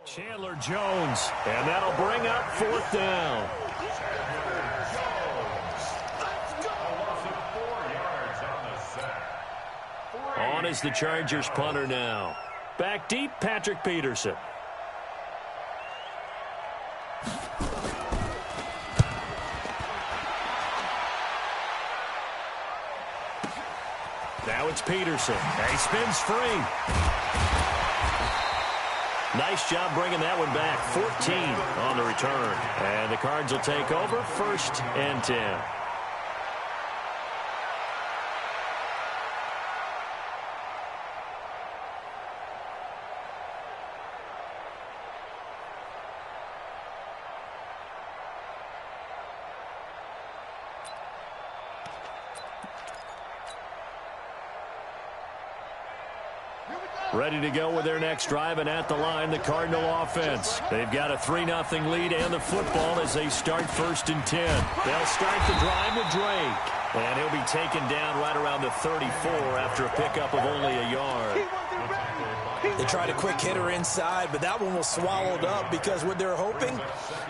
Chandler Jones, and that'll bring up fourth down. On is the Chargers punter now. Back deep, Patrick Peterson. Now it's Peterson. He spins free. Nice job bringing that one back. 14 on the return. And the Cards will take over, 1st and 10. Ready to go with their next drive, and at the line, the Cardinal offense. They've got a 3-0 lead and the football as they start 1st and 10. They'll start the drive with Drake, and he'll be taken down right around the 34 after a pickup of only a yard. They tried a quick hitter inside, but that one was swallowed up because what they're hoping,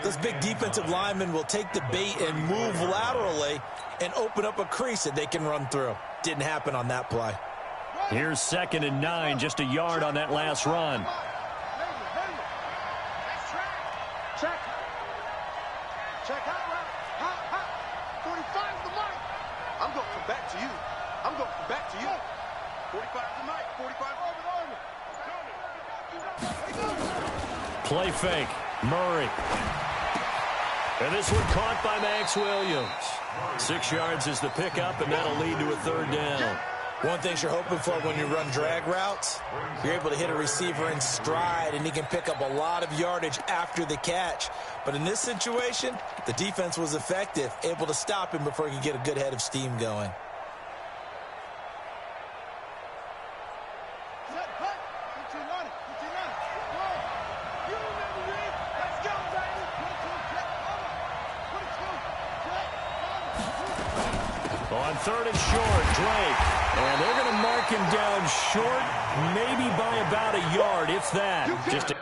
those big defensive linemen will take the bait and move laterally and open up a crease that they can run through. Didn't happen on that play. Here's 2nd and 9, just a yard on that last run. Check. Check out. 45 the mic. I'm going to come back to you. 45 the mic. 45 over. Play fake. Murray. And this one caught by Max Williams. 6 yards is the pickup, and that'll lead to a 3rd down. One thing you're hoping for when you run drag routes, you're able to hit a receiver in stride, and he can pick up a lot of yardage after the catch. But in this situation, the defense was effective, able to stop him before he could get a good head of steam going. On 3rd and short, Drake. And they're going to mark him down short, maybe by about a yard, if that. Just a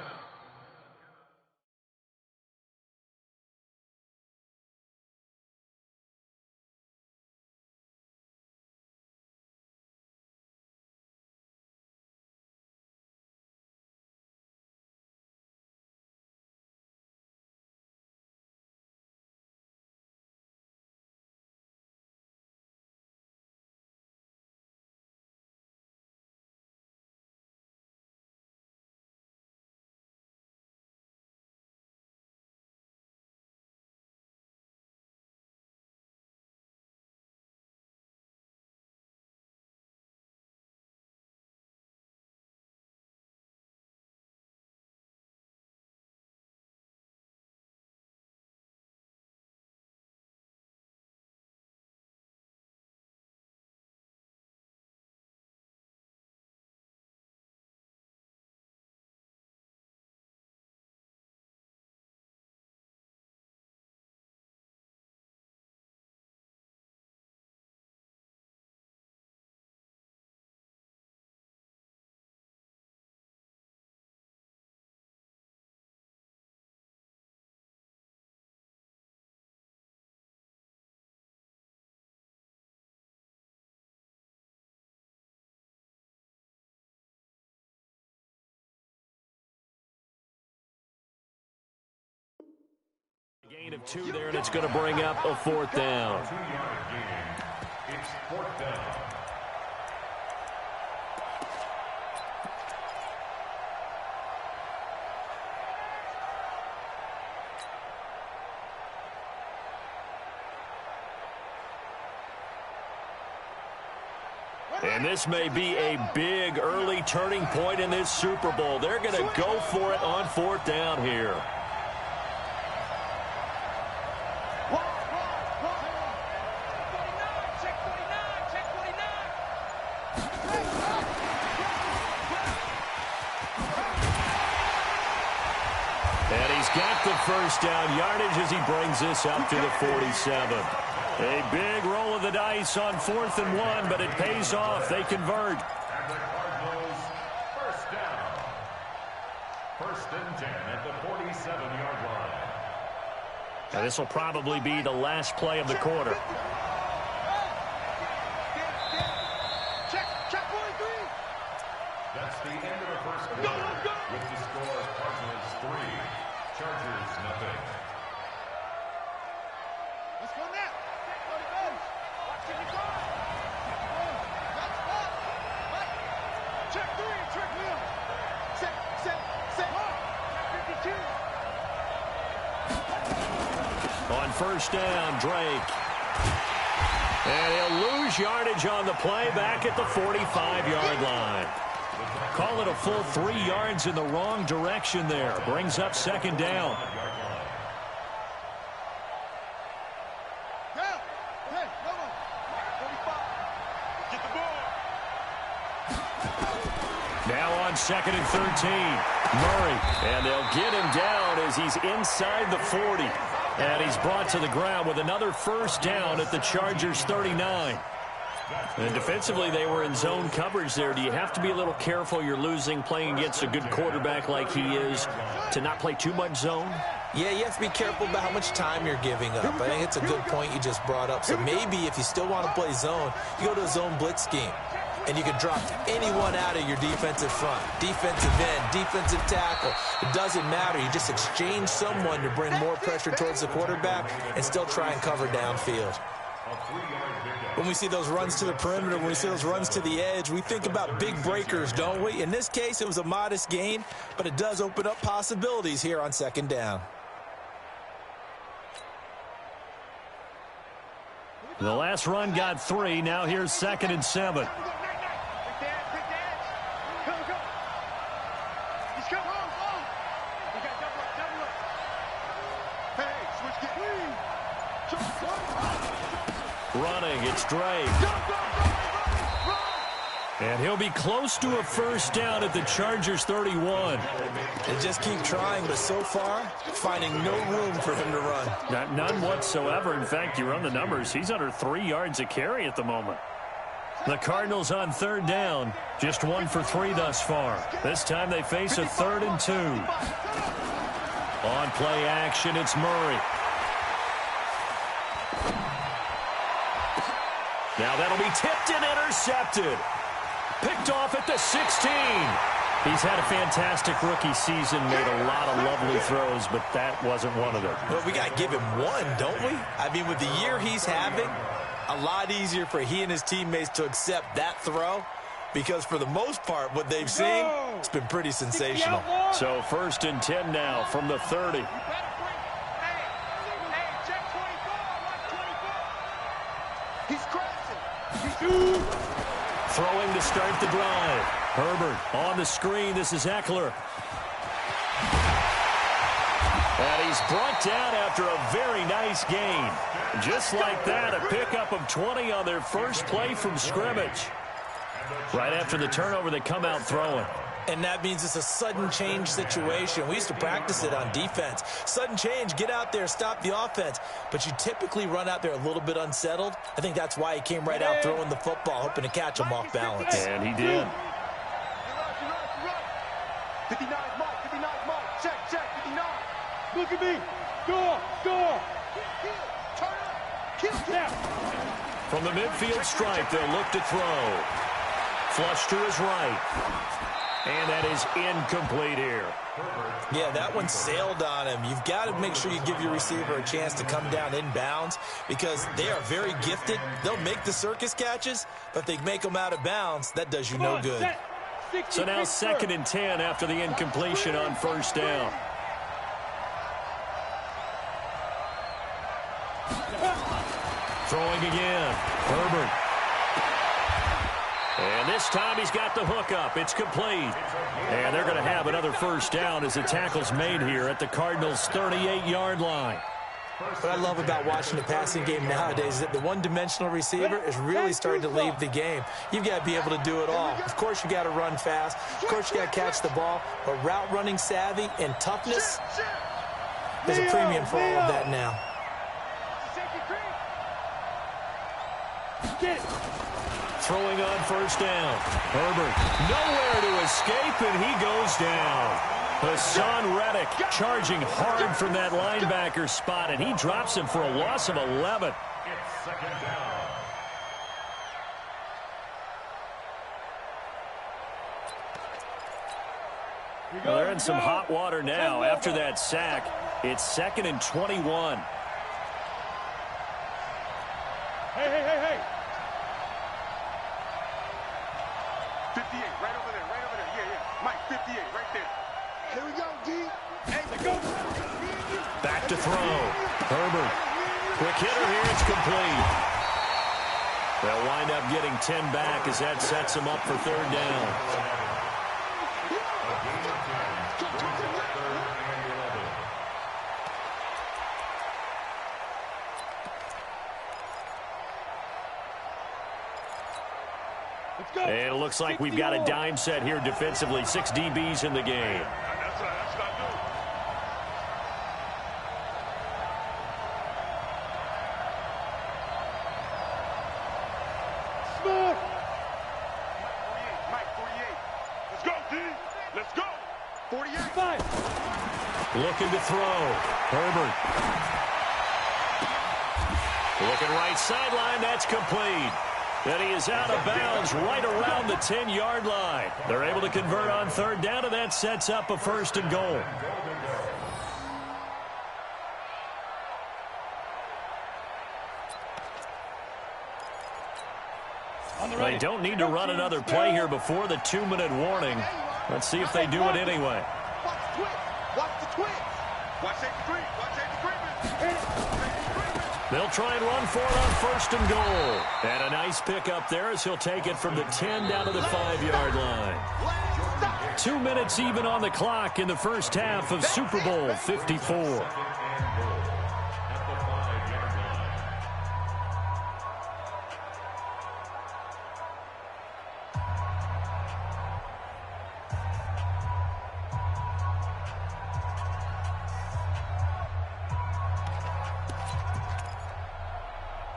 gain of 2 there, and it's going to bring up a 4th down. It's 4th down. And this may be a big early turning point in this Super Bowl. They're going to go for it on 4th down here. And he's got the 1st down yardage as he brings this up to the 47. A big roll of the dice on 4th and 1, but it pays off. They convert. And the Cardinals' 1st down. First and 10 at the 47-yard line. Now, this will probably be the last play of the quarter. Check 43. That's the end of the first quarter. With the score, Cardinals 3, Chargers nothing. Let's go now. Watch it go. Check 3, trick wheel. Set. 52. On first down, Drake. And he'll lose yardage on the play back at the 45-yard line. Call it a full 3 yards in the wrong direction there. Brings up second down. Now on second and 13, Murray. And they'll get him down as he's inside the 40. And he's brought to the ground with another first down at the Chargers 39. And defensively, they were in zone coverage there. Do you have to be a little careful? You're losing playing against a good quarterback like he is to not play too much zone? Yeah, you have to be careful about how much time you're giving up. I think it's a good point you just brought up. So maybe if you still want to play zone, you go to a zone blitz scheme. And you can drop anyone out of your defensive front. Defensive end, defensive tackle. It doesn't matter. You just exchange someone to bring more pressure towards the quarterback and still try and cover downfield. When we see those runs to the perimeter, when we see those runs to the edge, we think about big breakers, don't we? In this case, it was a modest gain, but it does open up possibilities here on second down. The last run got 3. Now here's second and 7. Running, it's Drake. And he'll be close to a first down at the Chargers 31. And just keep trying, but so far, finding no room for him to run. None whatsoever. In fact, you run the numbers. He's under 3 yards a carry at the moment. The Cardinals on third down. Just 1 for 3 thus far. This time they face a 3rd and 2. On play action, it's Murray. Now that'll be tipped and intercepted. Picked off at the 16. He's had a fantastic rookie season, made a lot of lovely throws, but that wasn't one of them. Well, we got to give him one, don't we? I mean, with the year he's having, a lot easier for he and his teammates to accept that throw because for the most part, what they've seen, it's been pretty sensational. So first and 10 now from the 30. Throwing to start the drive. Herbert on the screen. This is Eckler. And he's brought down after a very nice gain. Just like that, a pickup of 20 on their first play from scrimmage. Right after the turnover, they come out throwing. And that means it's a sudden change situation. We used to practice it on defense. Sudden change, get out there, stop the offense. But you typically run out there a little bit unsettled. I think that's why he came right out throwing the football, hoping to catch him off balance. And he did. 59 Mike. Check, 59. Look at me. Go. Turn up. Kill. From the midfield stripe, they'll look to throw. Flush to his right. And that is incomplete here. Yeah, that one sailed on him. You've got to make sure you give your receiver a chance to come down inbounds because they are very gifted. They'll make the circus catches, but if they make them out of bounds, that does you no good. So now second and 10 after the incompletion on first down. Throwing again. Herbert. And this time he's got the hook up. It's complete. And they're going to have another first down as the tackle's made here at the Cardinals' 38-yard line. What I love about watching the passing game nowadays is that the one-dimensional receiver is really starting to leave the game. You've got to be able to do it all. Of course, you got to run fast. Of course, you got to catch the ball. But route running savvy and toughness is a premium for all of that now. Throwing on first down. Herbert nowhere to escape, and he goes down. Hassan Reddick charging hard from that linebacker spot, and he drops him for a loss of 11. It's second down. Well, they're in some hot water now. After that sack, it's 2nd and 21. Hey. 58, right over there. Yeah. Mike, 58, right there. Here we go, D. Hey, go. Back to throw. Herbert. Quick hitter here. It's complete. They'll wind up getting 10 back as that sets them up for 3rd down. And it looks like we've got a dime set here defensively. 6 DBs in the game. That's what I do. Smith. Mike, 48. Let's go, D. Let's go. 48. Looking to throw. Herbert. Looking right sideline. That's complete. And he is out of bounds right around the 10-yard line. They're able to convert on 3rd down, and that sets up a 1st and goal. They don't need to run another play here before the 2-minute warning. Let's see if they do it anyway. Watch the twitch. Watch the They'll try and run for it on 1st and goal. And a nice pickup there as he'll take it from the 10 down to the 5-yard line. 2 minutes even on the clock in the first half of Super Bowl 54.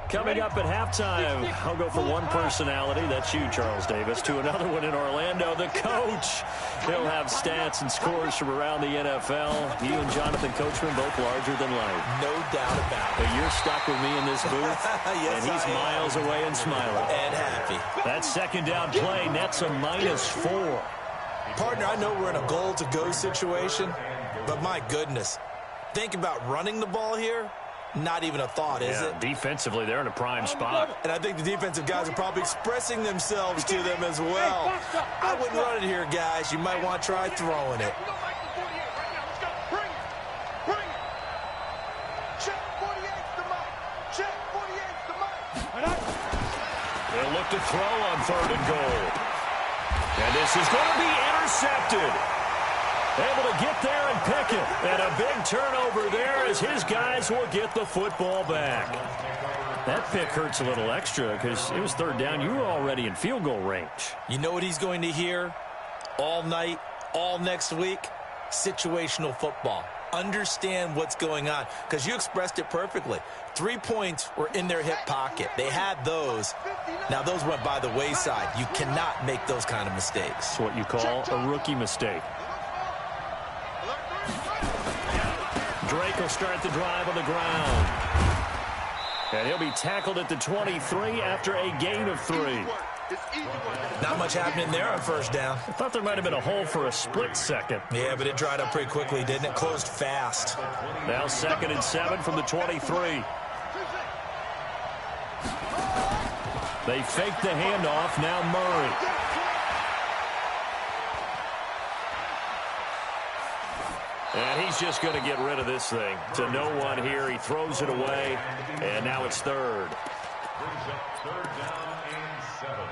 Coming up at halftime, I'll go for one personality. That's you, Charles Davis. To another one in Orlando, the coach. He'll have stats and scores from around the NFL. You and Jonathan Coachman, both larger than life. No doubt about it. But you're stuck with me in this booth, yes, and he's miles away and smiling. And happy. That 2nd down play nets a -4. Partner, I know we're in a goal-to-go situation, but my goodness, think about running the ball here. Not even a thought, is it? Defensively, they're in a prime spot. And I think the defensive guys are probably expressing themselves to them as well. I wouldn't run it here, guys. You might want to try throwing it. They'll look to throw on 3rd and goal. And this is going to be intercepted. Able to get there and pick it. And a big turnover there as his guys will get the football back. That pick hurts a little extra because it was 3rd down. You were already in field goal range. You know what he's going to hear all night, all next week? Situational football. Understand what's going on because you expressed it perfectly. 3 points were in their hip pocket. They had those. Now, those went by the wayside. You cannot make those kind of mistakes. It's what you call a rookie mistake. Drake will start the drive on the ground. And he'll be tackled at the 23 after a gain of 3. Not much happening there on 1st down. I thought there might have been a hole for a split second. Yeah, but it dried up pretty quickly, didn't it? Closed fast. Now 2nd and 7 from the 23. They fake the handoff. Now Murray. And he's just going to get rid of this thing. To no one here. He throws it away. And now it's 3rd. Brings up 3rd down and 7.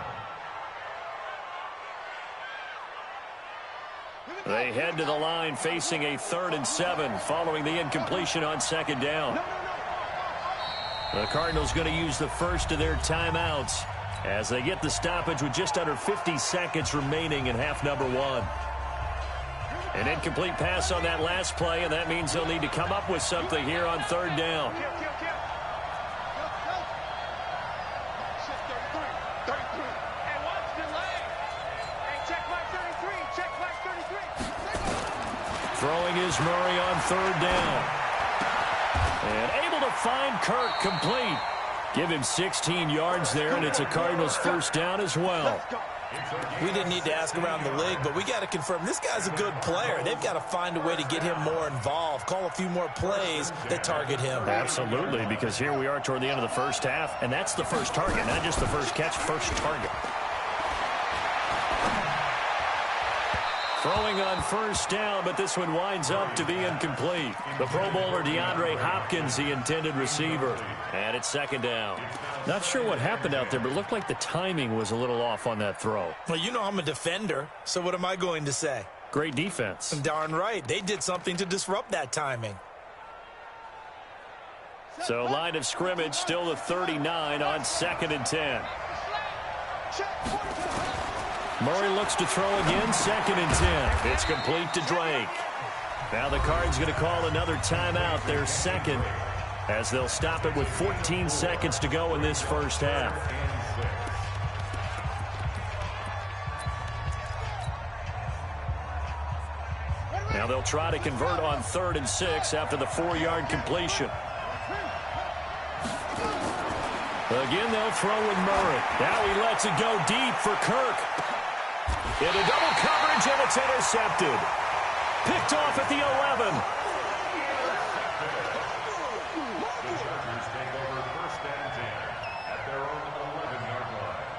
They head to the line facing a 3rd and 7 following the incompletion on 2nd down. The Cardinals going to use the first of their timeouts as they get the stoppage with just under 50 seconds remaining in half number 1. An incomplete pass on that last play, and that means they'll need to come up with something here on 3rd down. Throwing is Murray on third down. And able to find Kirk complete. Give him 16 yards there, and it's a Cardinals first down as well. We didn't need to ask around the league, but we got to confirm this guy's a good player. They've got to find a way to get him more involved, call a few more plays that target him. Absolutely, because here we are toward the end of the first half, and that's the first target, not just the first catch, first target. Throwing on first down, but this one winds up to be incomplete. The Pro Bowler DeAndre Hopkins, the intended receiver. And it's second down. Not sure what happened out there, but it looked like the timing was a little off on that throw. Well, you know I'm a defender, so what am I going to say? Great defense. Darn right. They did something to disrupt that timing. So line of scrimmage still the 39 on 2nd and 10. Murray looks to throw again, 2nd and 10. It's complete to Drake. Now the Cards going to call another timeout, their second, as they'll stop it with 14 seconds to go in this first half. Now they'll try to convert on 3rd and 6 after the 4-yard completion. Again, they'll throw with Murray. Now he lets it go deep for Kirk. Into double coverage, and it's intercepted. Picked off at the 11. The Chargers take over 1st and 10 at their own 11-yard line.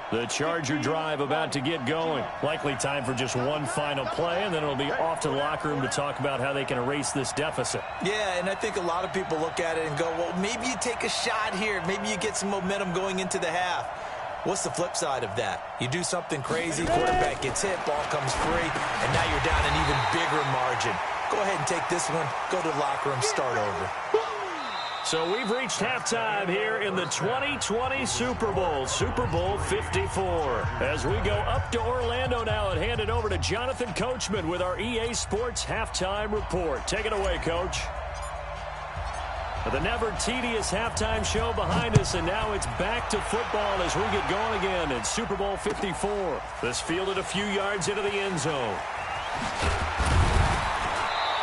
The Charger drive about to get going. Likely time for just one final play, and then it'll be off to the locker room to talk about how they can erase this deficit. Yeah, and I think a lot of people look at it and go, well, maybe you take a shot here. Maybe you get some momentum going into the half. What's the flip side of that? You do something crazy, quarterback gets hit, ball comes free, and now you're down an even bigger margin. Go ahead and take this one, go to the locker room, start over. So we've reached halftime here in the 2020 Super Bowl, Super Bowl 54. As we go up to Orlando now and hand it over to Jonathan Coachman with our EA Sports Halftime Report. Take it away, Coach. The never tedious halftime show behind us, and now it's back to football as we get going again in Super Bowl 54. This fielded a few yards into the end zone.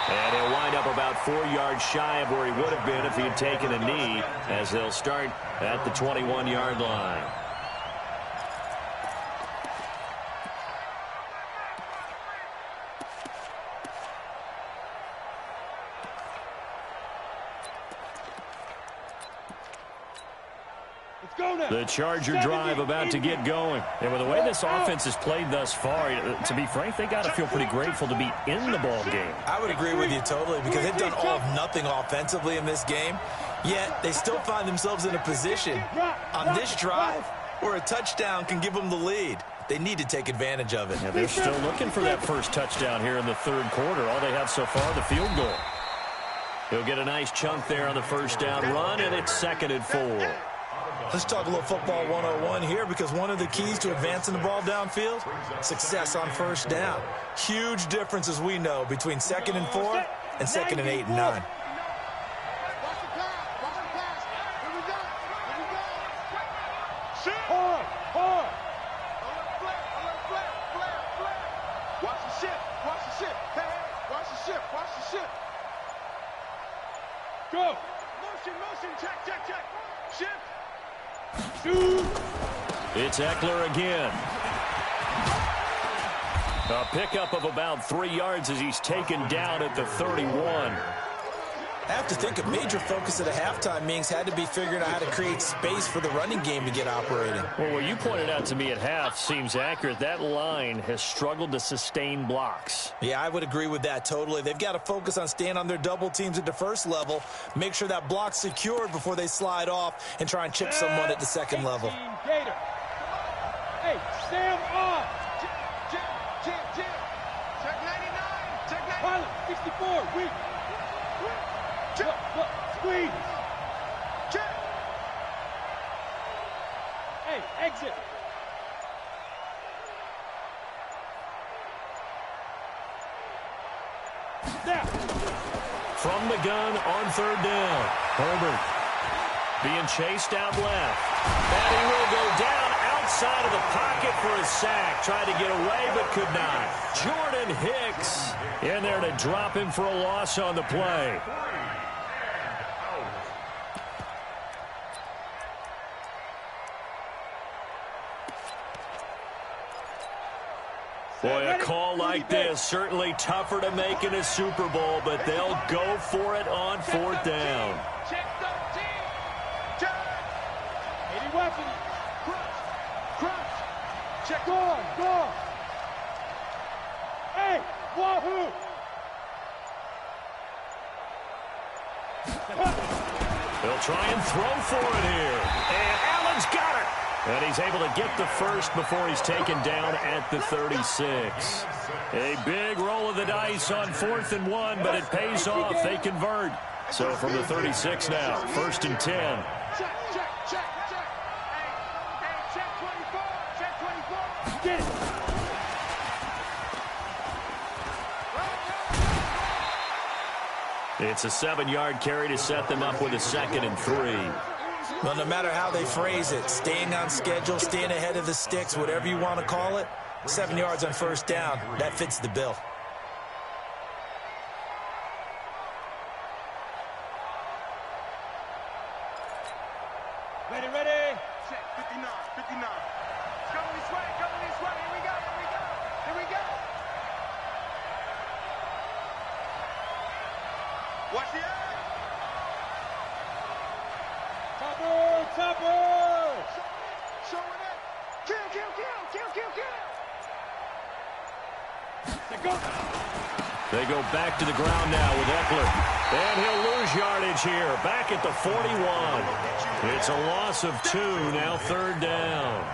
And he'll wind up about 4 yards shy of where he would have been if he had taken a knee, as they'll start at the 21-yard line. The Charger drive about to get going. And with the way this offense has played thus far, to be frank, they got to feel pretty grateful to be in the ball game. I would agree with you totally, because they've done all of nothing offensively in this game, yet they still find themselves in a position on this drive where a touchdown can give them the lead. They need to take advantage of it. Yeah, they're still looking for that first touchdown here in the 3rd quarter. All they have so far, the field goal. He'll get a nice chunk there on the first down run, and it's 2nd and 4. Let's talk a little football 101 here, because one of the keys to advancing the ball downfield, success on first down. Huge difference, as we know, between 2nd and 4 and 2nd and 8 and 9. Go. Motion, check. Shift. It's Eckler again. A pickup of about 3 yards as he's taken down at the 31. I have to think a major focus at a halftime means had to be figuring out how to create space for the running game to get operating. Well, what you pointed out to me at half seems accurate. That line has struggled to sustain blocks. Yeah, I would agree with that totally. They've got to focus on staying on their double teams at the first level, make sure that block's secured before they slide off and try and chip someone at the second level. Gator. Hey, Sam on. Check 99. Check 99. Pilot, 64. Weak. Look, squeeze. Check. Hey, exit. From the gun on third down. Herbert being chased out left. And he will go down outside of the pocket for a sack. Tried to get away but could not. Jordan Hicks in there to drop him for a loss on the play. Boy, a call like this, certainly tougher to make in a Super Bowl, but they'll go for it on fourth down. Check 13. Check. 80 weapons. Crunch. Check. Go. Hey, wahoo. They'll try and throw for it here. And Allen's got it. And he's able to get the first before he's taken down at the 36. A big roll of the dice on 4th and 1, but it pays off. They convert. So from the 36 now, 1st and 10. Check. Hey, check 24. Check 24. Get it. It's a 7-yard carry to set them up with a 2nd and 3. Well, no matter how they phrase it, staying on schedule, staying ahead of the sticks, whatever you want to call it, 7 yards on first down, that fits the bill. Ready. Check 59. Coming this way. Here we go. Watch the eye. Topper. Showing it. Kill. They go back to the ground now with Eckler. And he'll lose yardage here. Back at the 41. It's a loss of 2, now 3rd down.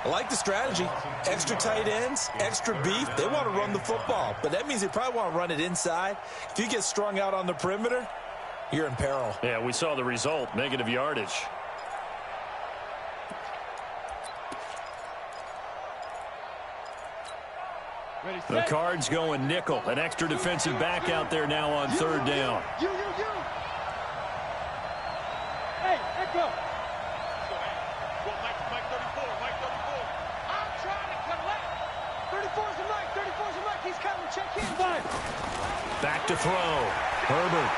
I like the strategy. Extra tight ends, extra beef. They want to run the football, but that means they probably want to run it inside. If you get strung out on the perimeter, you're in peril. Yeah, we saw the result, negative yardage. The Cards going nickel. An extra defensive back out there now on 3rd down. You. Hey, Echo. Mike 34. I'm trying to collect. 34's a Mike. He's coming. Check in. Back to throw. Herbert.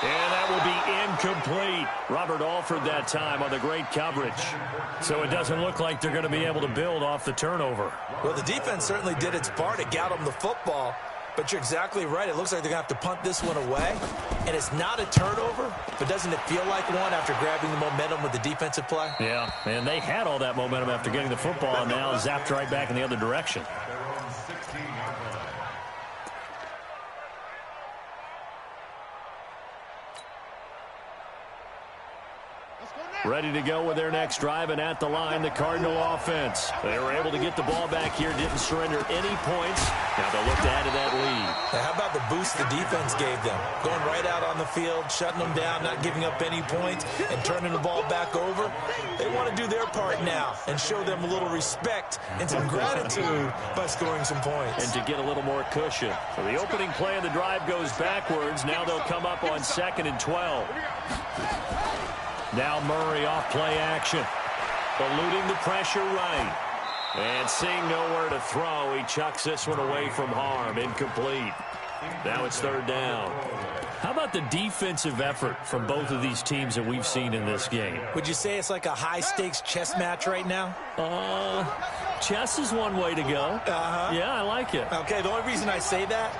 And that will be incomplete. Robert Alford that time on the great coverage. So it doesn't look like they're going to be able to build off the turnover. Well, the defense certainly did its part to get them the football, but you're exactly right. It looks like they're going to have to punt this one away. And it's not a turnover, but doesn't it feel like one after grabbing the momentum with the defensive play? Yeah, and they had all that momentum after getting the football, and now zapped right back in the other direction. Ready to go with their next drive, and at the line, the Cardinal offense. They were able to get the ball back here, didn't surrender any points. Now they'll look to add to that lead. Now, how about the boost the defense gave them? Going right out on the field, shutting them down, not giving up any points, and turning the ball back over. They want to do their part now and show them a little respect and some gratitude by scoring some points. And to get a little more cushion. So the opening play of the drive goes backwards. Now they'll come up on 2nd and 12. Now Murray off play action. Eluding the pressure right. And seeing nowhere to throw, he chucks this one away from harm. Incomplete. Now it's 3rd down. How about the defensive effort from both of these teams that we've seen in this game? Would you say it's like a high-stakes chess match right now? Chess is one way to go. Yeah, I like it. Okay, the only reason I say that,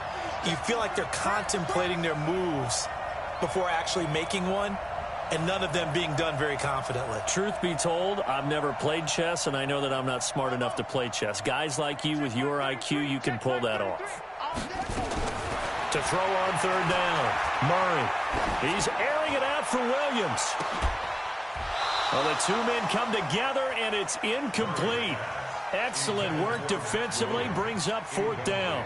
you feel like they're contemplating their moves before actually making one, and none of them being done very confidently. Truth be told, I've never played chess, and I know that I'm not smart enough to play chess. Guys like you with your IQ, you can pull that off. To throw on 3rd down, Murray. He's airing it out for Williams. Well, the two men come together, and it's incomplete. Excellent work defensively, brings up 4th down.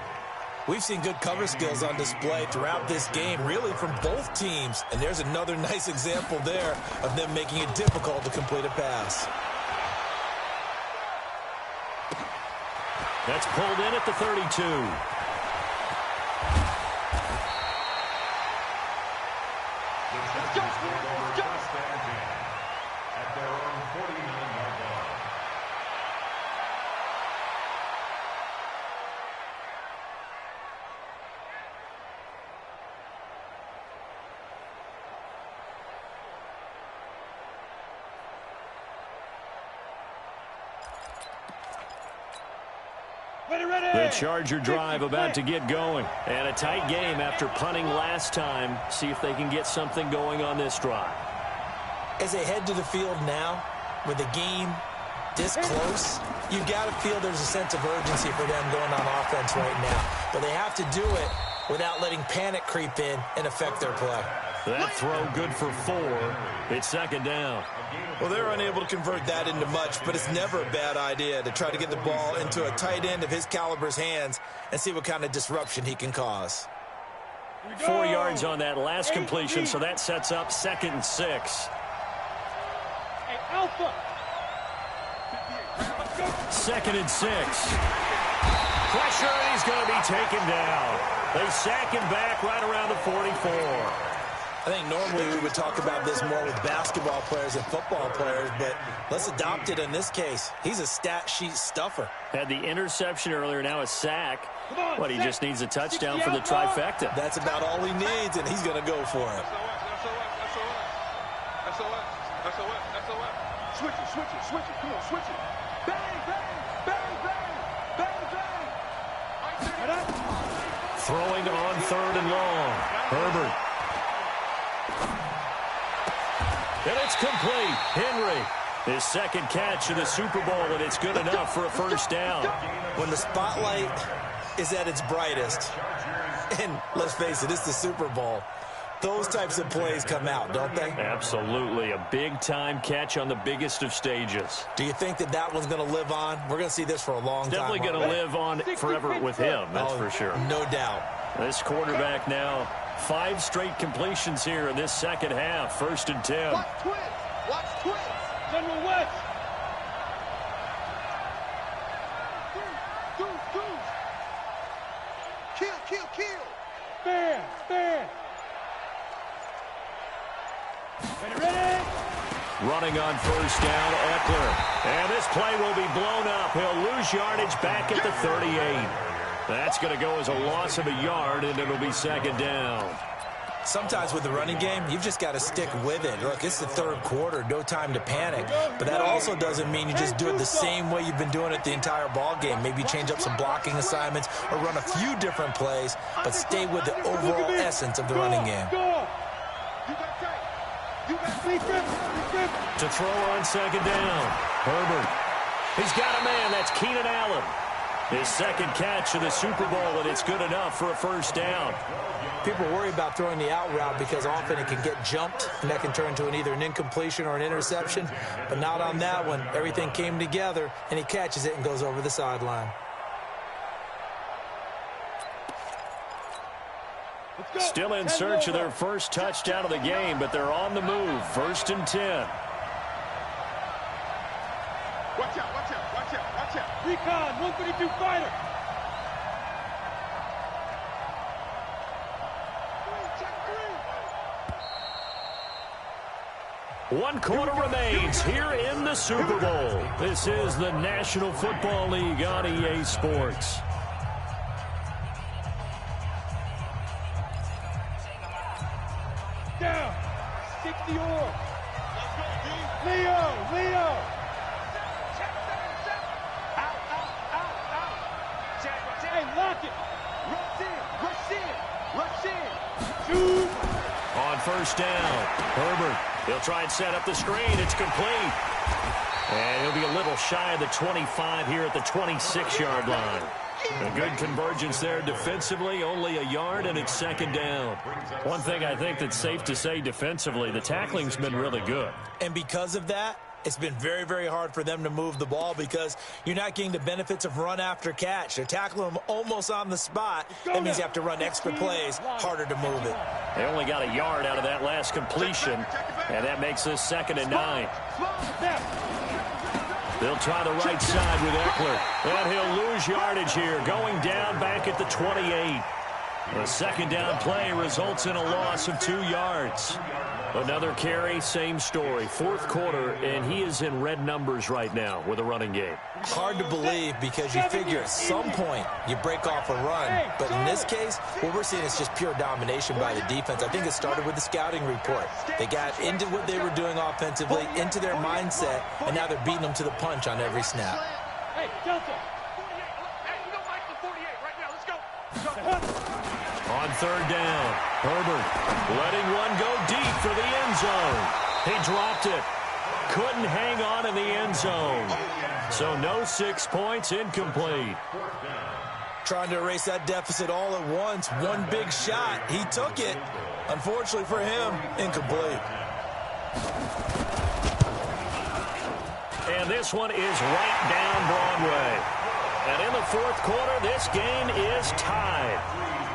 We've seen good cover skills on display throughout this game, really from both teams. And there's another nice example there of them making it difficult to complete a pass. That's pulled in at the 32. At their own 49-yard line. The Charger drive about to get going. And a tight game after punting last time. See if they can get something going on this drive. As they head to the field now, with the game this close, you've got to feel there's a sense of urgency for them going on offense right now. But they have to do it without letting panic creep in and affect their play. That throw good for 4. It's second down. Well, they're unable to convert that into much, but it's never a bad idea to try to get the ball into a tight end of his caliber's hands and see what kind of disruption he can cause. 4 yards on that last completion, so that sets up 2nd and 6. Hey, Alpha. 2nd and 6. Pressure, and he's going to be taken down. They sack him back right around the 44. I think normally we would talk about this more with basketball players and football players, but let's adopt it in this case. He's a stat sheet stuffer. Had the interception earlier, now a sack. But he just needs a touchdown for the trifecta. That's about all he needs, and he's going to go for it. Switch it. Come on, switch it. Bang, bang, bang, bang, bang, bang. Throwing on 3rd and long. Herbert. And it's complete. Henry, his 2nd catch of the Super Bowl, and it's good enough for a first down. When the spotlight is at its brightest, and let's face it, it's the Super Bowl, those types of plays come out, don't they? Absolutely. A big-time catch on the biggest of stages. Do you think that that one's going to live on? We're going to see this for a long time. Definitely going to live on forever with him, that's for sure. No doubt. This quarterback now, 5 straight completions here in this second half. 1st and 10. Watch twins. General West. Kill. Spare. Ready? Running on 1st down, Eckler. And this play will be blown up. He'll lose yardage back at the 38. That's going to go as a loss of a yard, and it'll be 2nd down. Sometimes with the running game, you've just got to stick with it. Look, it's the 3rd quarter, no time to panic. But that also doesn't mean you just do it the same way you've been doing it the entire ball game. Maybe change up some blocking assignments or run a few different plays, but stay with the overall essence of the running game. To throw on 2nd down, Herbert. He's got a man. That's Keenan Allen. His 2nd catch of the Super Bowl, and it's good enough for a first down. People worry about throwing the out route because often it can get jumped, and that can turn into either an incompletion or an interception. But not on that one. Everything came together, and he catches it and goes over the sideline. Still in search of their first touchdown of the game, but they're on the move. 1st and 10. Watch out. Recon, 132 fighter. One quarter remains here in the Super Bowl. This is the National Football League on EA Sports. Down. 60 or. Leo. Hey, lock it. Rush in. Shoot. On 1st down, Herbert. He'll try and set up the screen. It's complete. And he'll be a little shy of the 25 here at the 26-yard line. A good convergence there defensively, only a yard, and it's 2nd down. One thing I think that's safe to say defensively, the tackling's been really good. And because of that, it's been very, very hard for them to move the ball because you're not getting the benefits of run after catch. They're tackling them almost on the spot. That means you have to run extra plays, harder to move it. They only got a yard out of that last completion, and that makes this 2nd and 9. They'll try the right side with Eckler, and he'll lose yardage here, going down back at the 28. The 2nd down play results in a loss of 2 yards. Another carry, same story. Fourth quarter, and he is in red numbers right now with a running game. Hard to believe because you figure at some point you break off a run. But in this case, what we're seeing is just pure domination by the defense. I think it started with the scouting report. They got into what they were doing offensively, into their mindset, and now they're beating them to the punch on every snap. Hey, Delta. 48. Hey, you don't like the 48 right now. Let's go. On third down, Herbert letting one go deep for the end zone. He dropped it. Couldn't hang on in the end zone. So no 6 points, incomplete. Trying to erase that deficit all at once. One big shot. He took it. Unfortunately for him, incomplete. And this one is right down Broadway. And in the fourth quarter, this game is tied.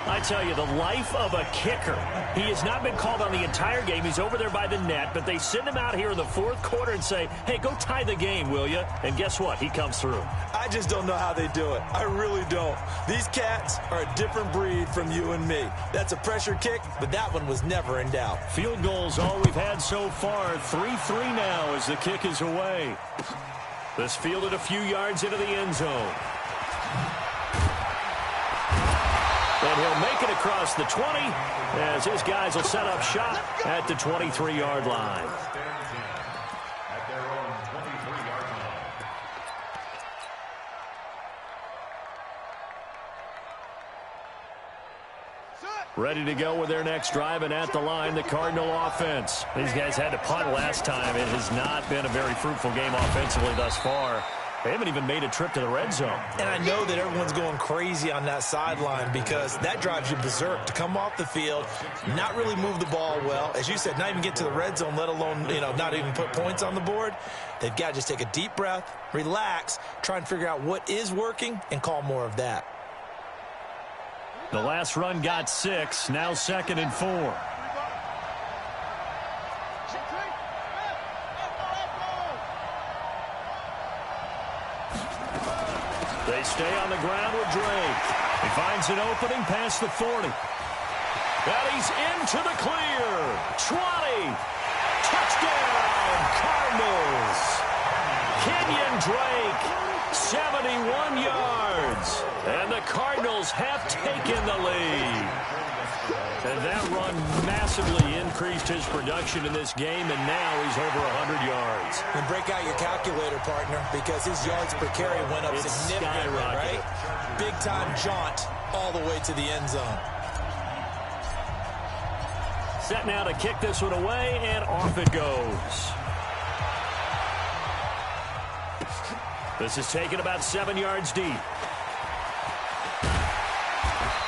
I tell you, the life of a kicker. He has not been called on the entire game. He's over there by the net, but they send him out here in the fourth quarter and say, hey, go tie the game, will you? And guess what? He comes through. I just don't know how they do it. I really don't. These cats are a different breed from you and me. That's a pressure kick, but that one was never in doubt. Field goals all we've had so far. 3-3 now as the kick is away. This fielded a few yards into the end zone. And he'll make it across the 20 as his guys will set up shop at the 23-yard line. At their own 23-yard line. Ready to go with their next drive, and at the line, the Cardinal offense. These guys had to punt last time. It has not been a very fruitful game offensively thus far. They haven't even made a trip to the red zone. And I know that everyone's going crazy on that sideline because that drives you berserk to come off the field, not really move the ball well. As you said, not even get to the red zone, let alone, not even put points on the board. They've got to just take a deep breath, relax, try and figure out what is working, and call more of that. The last run got 6, now 2nd and 4. They stay on the ground with Drake. He finds an opening past the 40. And he's into the clear. 20. Touchdown, Cardinals. Kenyon Drake, 71 yards. And the Cardinals have taken the lead. And that run massively increased his production in this game, and now he's over 100 yards. And break out your calculator, partner, because his yards per carry went up significantly, right? Big-time jaunt all the way to the end zone. Set now to kick this one away, and off it goes. This is taken about 7 yards deep.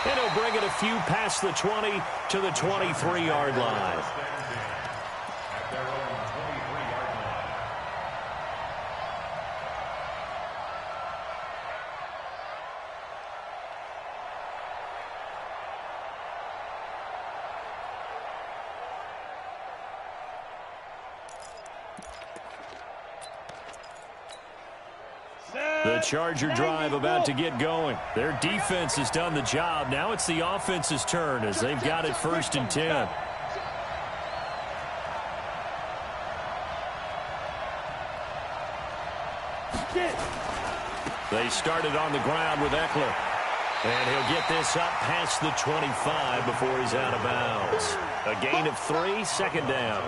And he'll bring it a few past the 20 to the 23-yard line. At their own 23-yard line. The Charger drive about to get going. Their defense has done the job. Now it's the offense's turn as they've got it 1st and 10. They started on the ground with Eckler. And he'll get this up past the 25 before he's out of bounds. A gain of 3, 2nd down.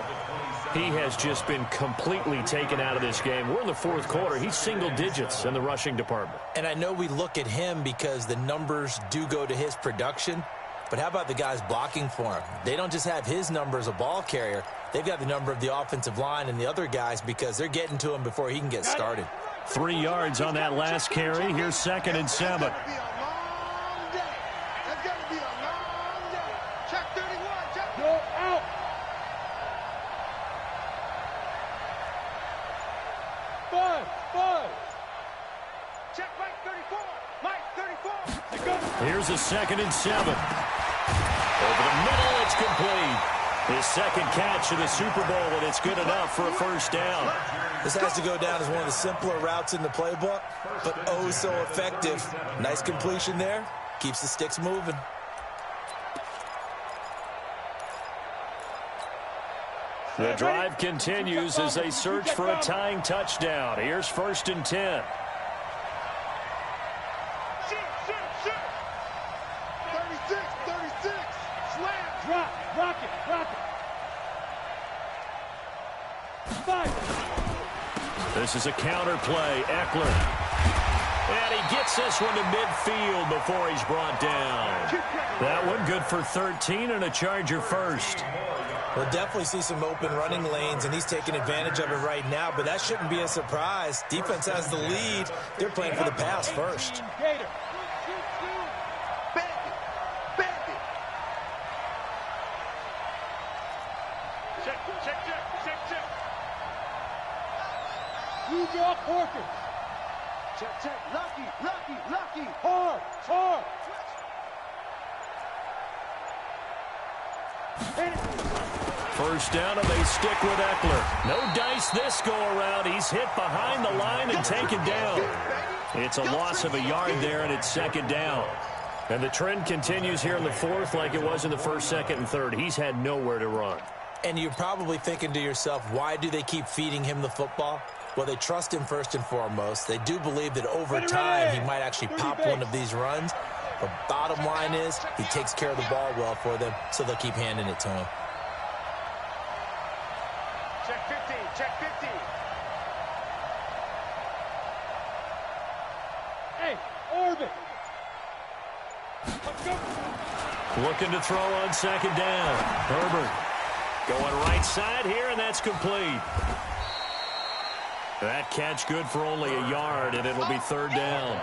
He has just been completely taken out of this game. We're in the fourth quarter. He's single digits in the rushing department. And I know we look at him because the numbers do go to his production. But how about the guys blocking for him? They don't just have his number as a ball carrier. They've got the number of the offensive line and the other guys because they're getting to him before he can get started. 3 yards on that last carry. Here's 2nd and 7. Here's a 2nd and 7. Over the middle, it's complete. His 2nd catch of the Super Bowl, and it's good enough for a 1st down. This has to go down as one of the simpler routes in the playbook, but oh so effective. Nice completion there. Keeps the sticks moving. The drive continues as they search for a tying touchdown. Here's 1st and 10. 36. Slam. Rock it. Five. This is a counter play. Eckler. And he gets this one to midfield before he's brought down. That one good for 13 and a Charger first. We'll definitely see some open running lanes, and he's taking advantage of it right now, but that shouldn't be a surprise. Defense has the lead. They're playing for the pass first. Bandit. Check. New York Orchids. Check. Lucky. Hard. First down, and they stick with Eckler. No dice this go-around. He's hit behind the line and taken down. It's a loss of a yard there, and it's 2nd down. And the trend continues here in the 4th like it was in the 1st, 2nd, and 3rd. He's had nowhere to run. And you're probably thinking to yourself, why do they keep feeding him the football? Well, they trust him first and foremost. They do believe that over time he might actually pop one of these runs. But bottom line is he takes care of the ball well for them, so they'll keep handing it to him. Check 15. Hey, Orbit. Looking to throw on 2nd down. Herbert going right side here, and that's complete. That catch good for only a yard, and it'll be 3rd down.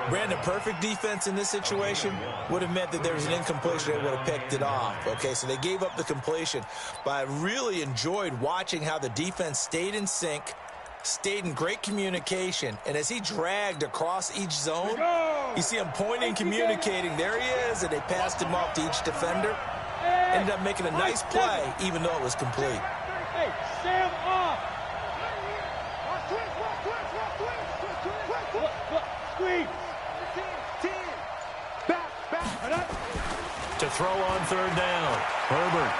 Brandon, perfect defense in this situation would have meant that there was an incompletion. They would have picked it off. Okay, so they gave up the completion. But I really enjoyed watching how the defense stayed in sync, stayed in great communication, and as he dragged across each zone, you see him pointing, communicating. There he is, and they passed him off to each defender. Ended up making a nice play, even though it was complete. Hey, Sam off. Squeeze. Back. To throw on 3rd down. Herbert.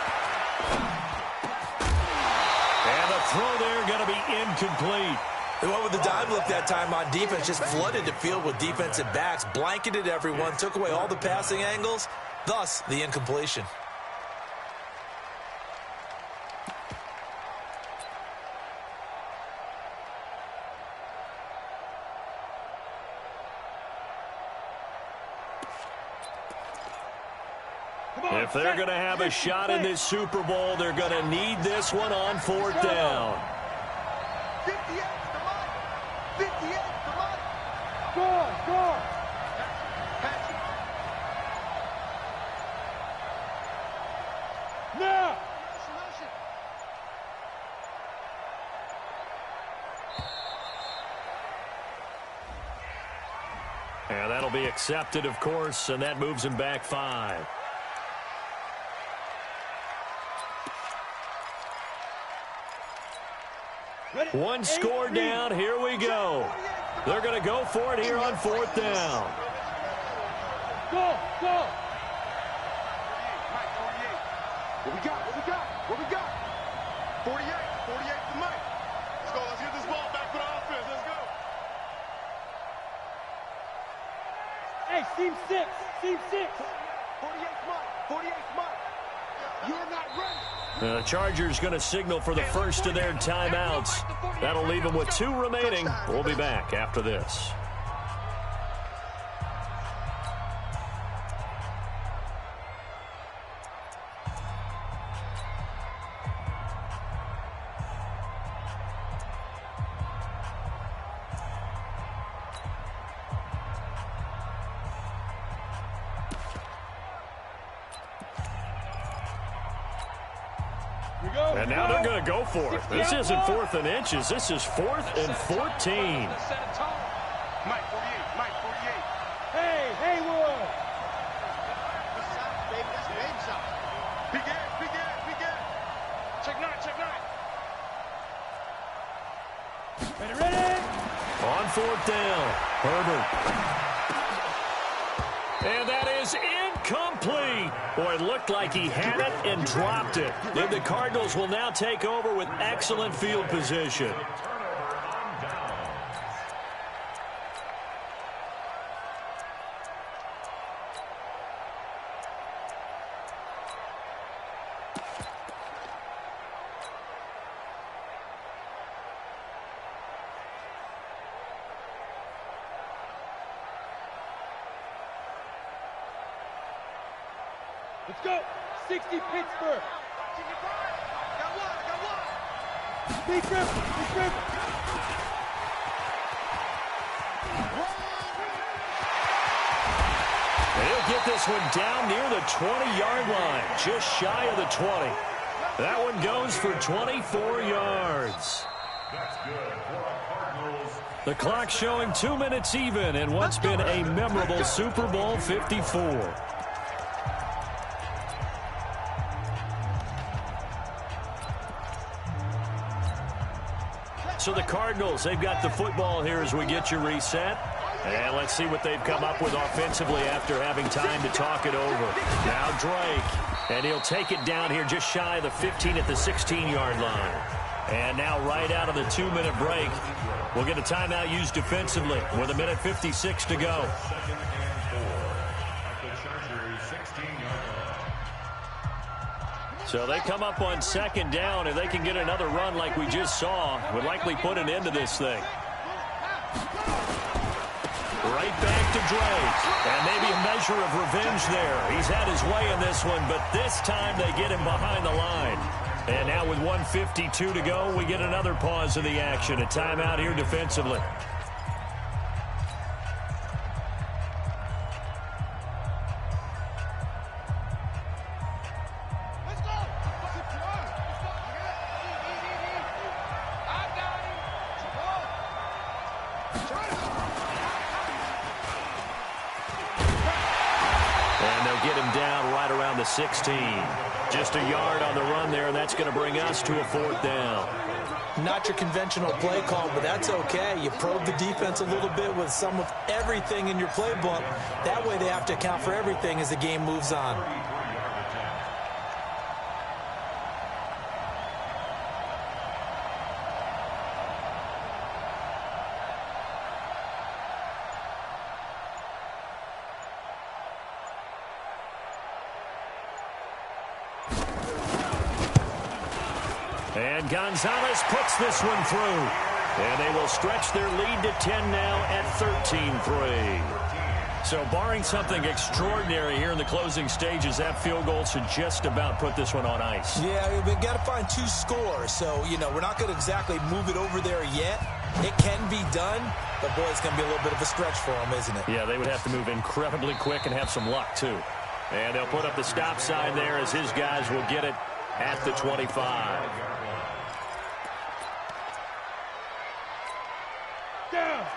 And the throw there going to be incomplete. They went with the dive look that time on defense, just flooded the field with defensive backs, blanketed everyone, took away all the passing angles, thus the incompletion. If they're going to have a shot in this Super Bowl, they're going to need this one on 4th down. 58 the money. 58 the money. Score. Now. And that'll be accepted, of course, and that moves him back 5. One score down. Here we go. They're going to go for it here on 4th down. Go. What we got? 48 the money. Let's get this ball back for the offense. Let's go. Hey, Team 6. 48 money. You're not ready. The Chargers going to signal for the first of their timeouts. That'll leave them with 2 remaining. We'll be back after this. And now they're going to go for it. This isn't 4th and inches. This is 4th and 14. Mike 48. Hey, Haywood. Big air. Check 9. Ready? On 4th down, Herbert. And that is incomplete. Boy, it looked like he had it and dropped it. And the Cardinals will now take over with excellent field position. Let's go. 60 Pittsburgh. Got one. Big grip. Big grip. He'll get this one down near the 20-yard line, just shy of the 20. That one goes for 24 yards. The clock showing 2 minutes even in what's been a memorable Super Bowl 54. So the Cardinals, they've got the football here as we get you reset. And let's see what they've come up with offensively after having time to talk it over. Now Drake, and he'll take it down here just shy of the 15 at the 16-yard line. And now right out of the 2-minute break, we'll get a timeout used defensively with 1:56 to go. So they come up on second down. If they can get another run like we just saw, would likely put an end to this thing. Right back to Drake. And maybe a measure of revenge there. He's had his way in this one, but this time they get him behind the line. And now with 1:52 to go, we get another pause of the action. A timeout here defensively. And they'll get him down right around the 16. Just a yard on the run there, and that's going to bring us to a 4th down. Not your conventional play call, but that's okay. You probe the defense a little bit with some of everything in your playbook. That way they have to account for everything as the game moves on. And Gonzalez puts this one through. And they will stretch their lead to 10 now at 13-3. So barring something extraordinary here in the closing stages, that field goal should just about put this one on ice. Yeah, we've got to find 2 scores. So, we're not going to exactly move it over there yet. It can be done, but, boy, it's going to be a little bit of a stretch for them, isn't it? Yeah, they would have to move incredibly quick and have some luck, too. And they'll put up the stop sign there as his guys will get it at the 25.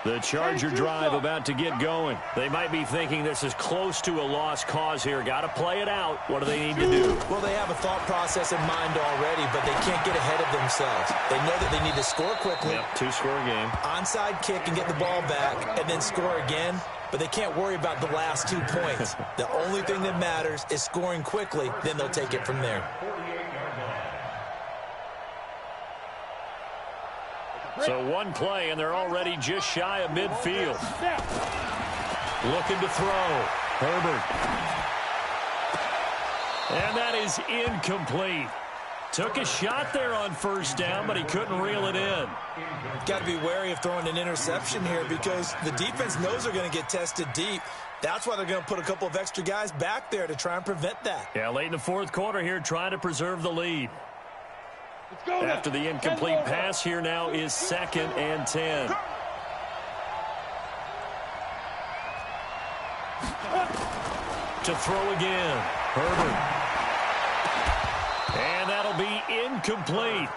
The Charger drive about to get going. They might be thinking this is close to a lost cause here. Got to play it out. What do they need to do? Well, they have a thought process in mind already, but they can't get ahead of themselves. They know that they need to score quickly. Yep, 2-score game. Onside kick and get the ball back and then score again. But they can't worry about the last 2 points. The only thing that matters is scoring quickly. Then they'll take it from there. So one play, and they're already just shy of midfield. Looking to throw. Herbert. And that is incomplete. Took a shot there on first down, but he couldn't reel it in. Got to be wary of throwing an interception here because the defense knows they're going to get tested deep. That's why they're going to put a couple of extra guys back there to try and prevent that. Yeah, late in the 4th quarter here, trying to preserve the lead. After the incomplete pass, here now is 2nd and 10. To throw again. Herbert. And that'll be incomplete.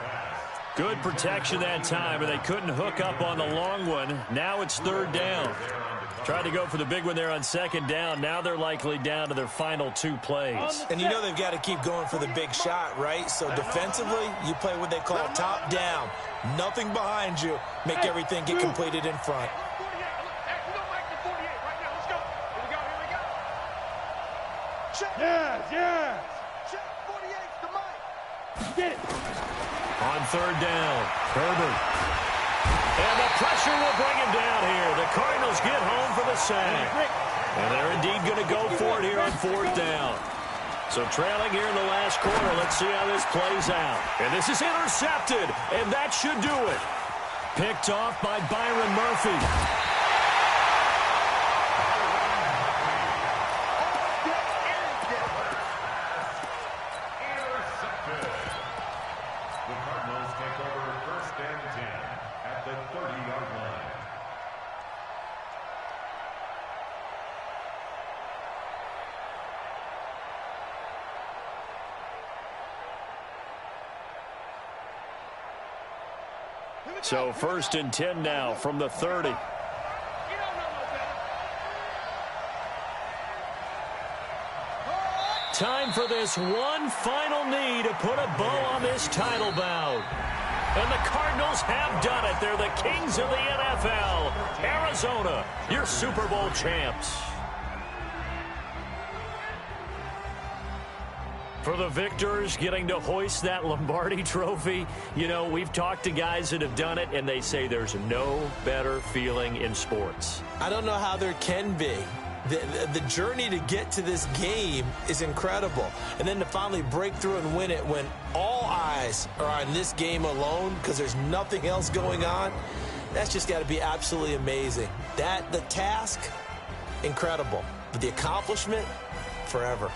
Good protection that time, and they couldn't hook up on the long one. Now it's 3rd down. Tried to go for the big one there on 2nd down. Now they're likely down to their final 2 plays. And they've got to keep going for the big shot, right? So defensively, you play what they call top down. Nothing behind you. Make everything get completed in front. Check. Yes, yes. Check. 48's the mic. Get it. On third down, Herbert. And the pressure will bring him down here. The Cardinals get home for the sack. And they're indeed going to go for it here on fourth down. So trailing here in the last quarter, let's see how this plays out. And this is intercepted, and that should do it. Picked off by Byron Murphy. Intercepted. The Cardinals take over first and 10 at the 30-yard line. So first and 10 now from the 30. Time for this one final knee to put a bow on this title bout. And the Cardinals have done it. They're the kings of the NFL. Arizona, your Super Bowl champs. For the victors, getting to hoist that Lombardi trophy, you know, we've talked to guys that have done it, and they say there's no better feeling in sports. I don't know how there can be. The journey to get to this game is incredible. And then to finally break through and win it when all eyes are on this game alone because there's nothing else going on, that's just got to be absolutely amazing. The task, incredible. But the accomplishment, forever.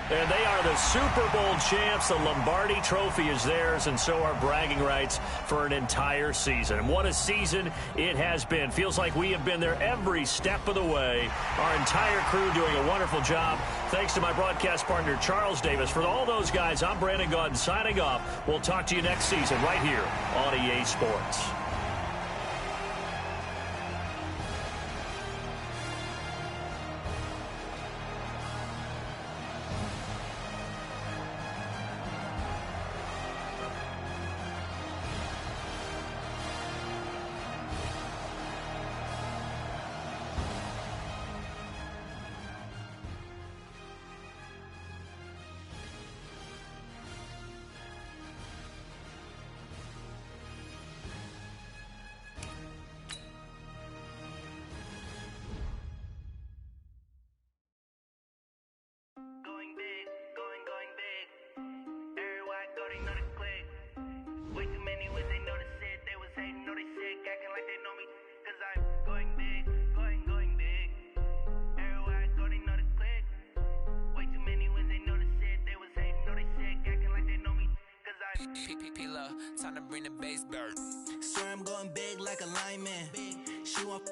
And they are the Super Bowl champs. The Lombardi trophy is theirs, and so are bragging rights for an entire season. And what a season it has been. Feels like we have been there every step of the way. Our entire crew doing a wonderful job. Thanks to my broadcast partner, Charles Davis. For all those guys, I'm Brandon Gaudin signing off. We'll talk to you next season right here on EA Sports. Time to bring the bass bird. Swear I'm going big like a lineman. She want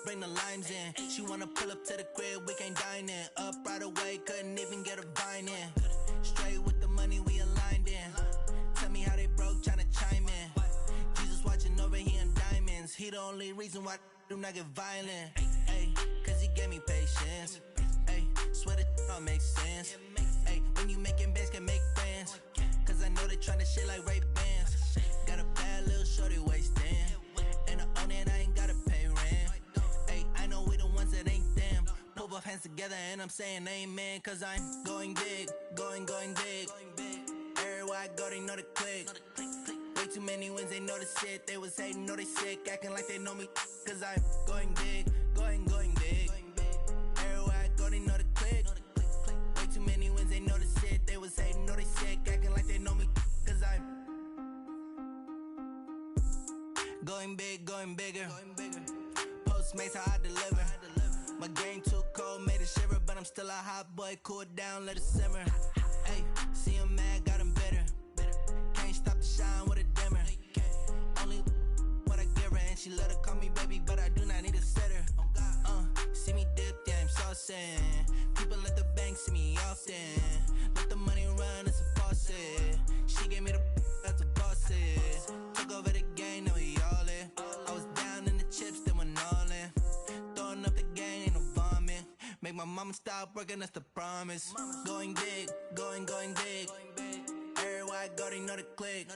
bring the limes in. She wanna pull up to the crib, we can't dine in. Up right away, couldn't even get a vine in. Straight with the money we aligned in. Tell me how they broke, tryna chime in. Jesus watching over here in diamonds. He the only reason why I do not get violent. Ay, cause he gave me patience. Ay, swear that all makes sense. Ay, when you making bands can make friends. Cause I know they tryna shit like Ray Bans. Got a bad little shorty wasting. And I own it, I ain't gotta pay rent. Ay, I know we the ones that ain't them. Pull both hands together and I'm saying amen. Cause I'm going big, going big. Everywhere I go, they know the click. Way too many wins, they know the shit. They was hating, know they sick, acting like they know me. Cause I'm going big, going big. Everywhere I go, they know the click. Way too many wins, they know the shit. They was hating, know they sick, acting like they know me. Cause I'm going big, going bigger. Postmates, how I deliver. My game too cold, made it shiver. But I'm still a hot boy, cool it down, let it simmer. Hey, see him mad, got him bitter. Can't stop the shine with a dimmer. Only what I give her, and she let her call me baby, but I do not need a sitter. See me dip, yeah, I'm saucing. People at the bank see me often. Let the money run, it's a faucet. She gave me the that's a boss is. Took over the game, now we all in. I was down in the chips, then went all in. Throwing up the game, ain't no fun. my mama stop working, that's the promise. Going big, going big. Everywhere I go, they know the click.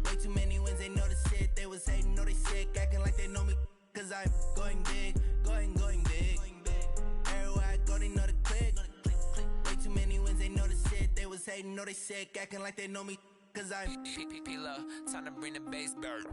Way too many wins, they know the shit. They was hating, know they sick, acting like they know me. Cause I'm going big, going big. Everywhere I go, they know the click. Way too many wins, they know the shit. They was hating, know they sick, acting like they know me. Cause I'm P-P-P-Lo, time to bring the bass back.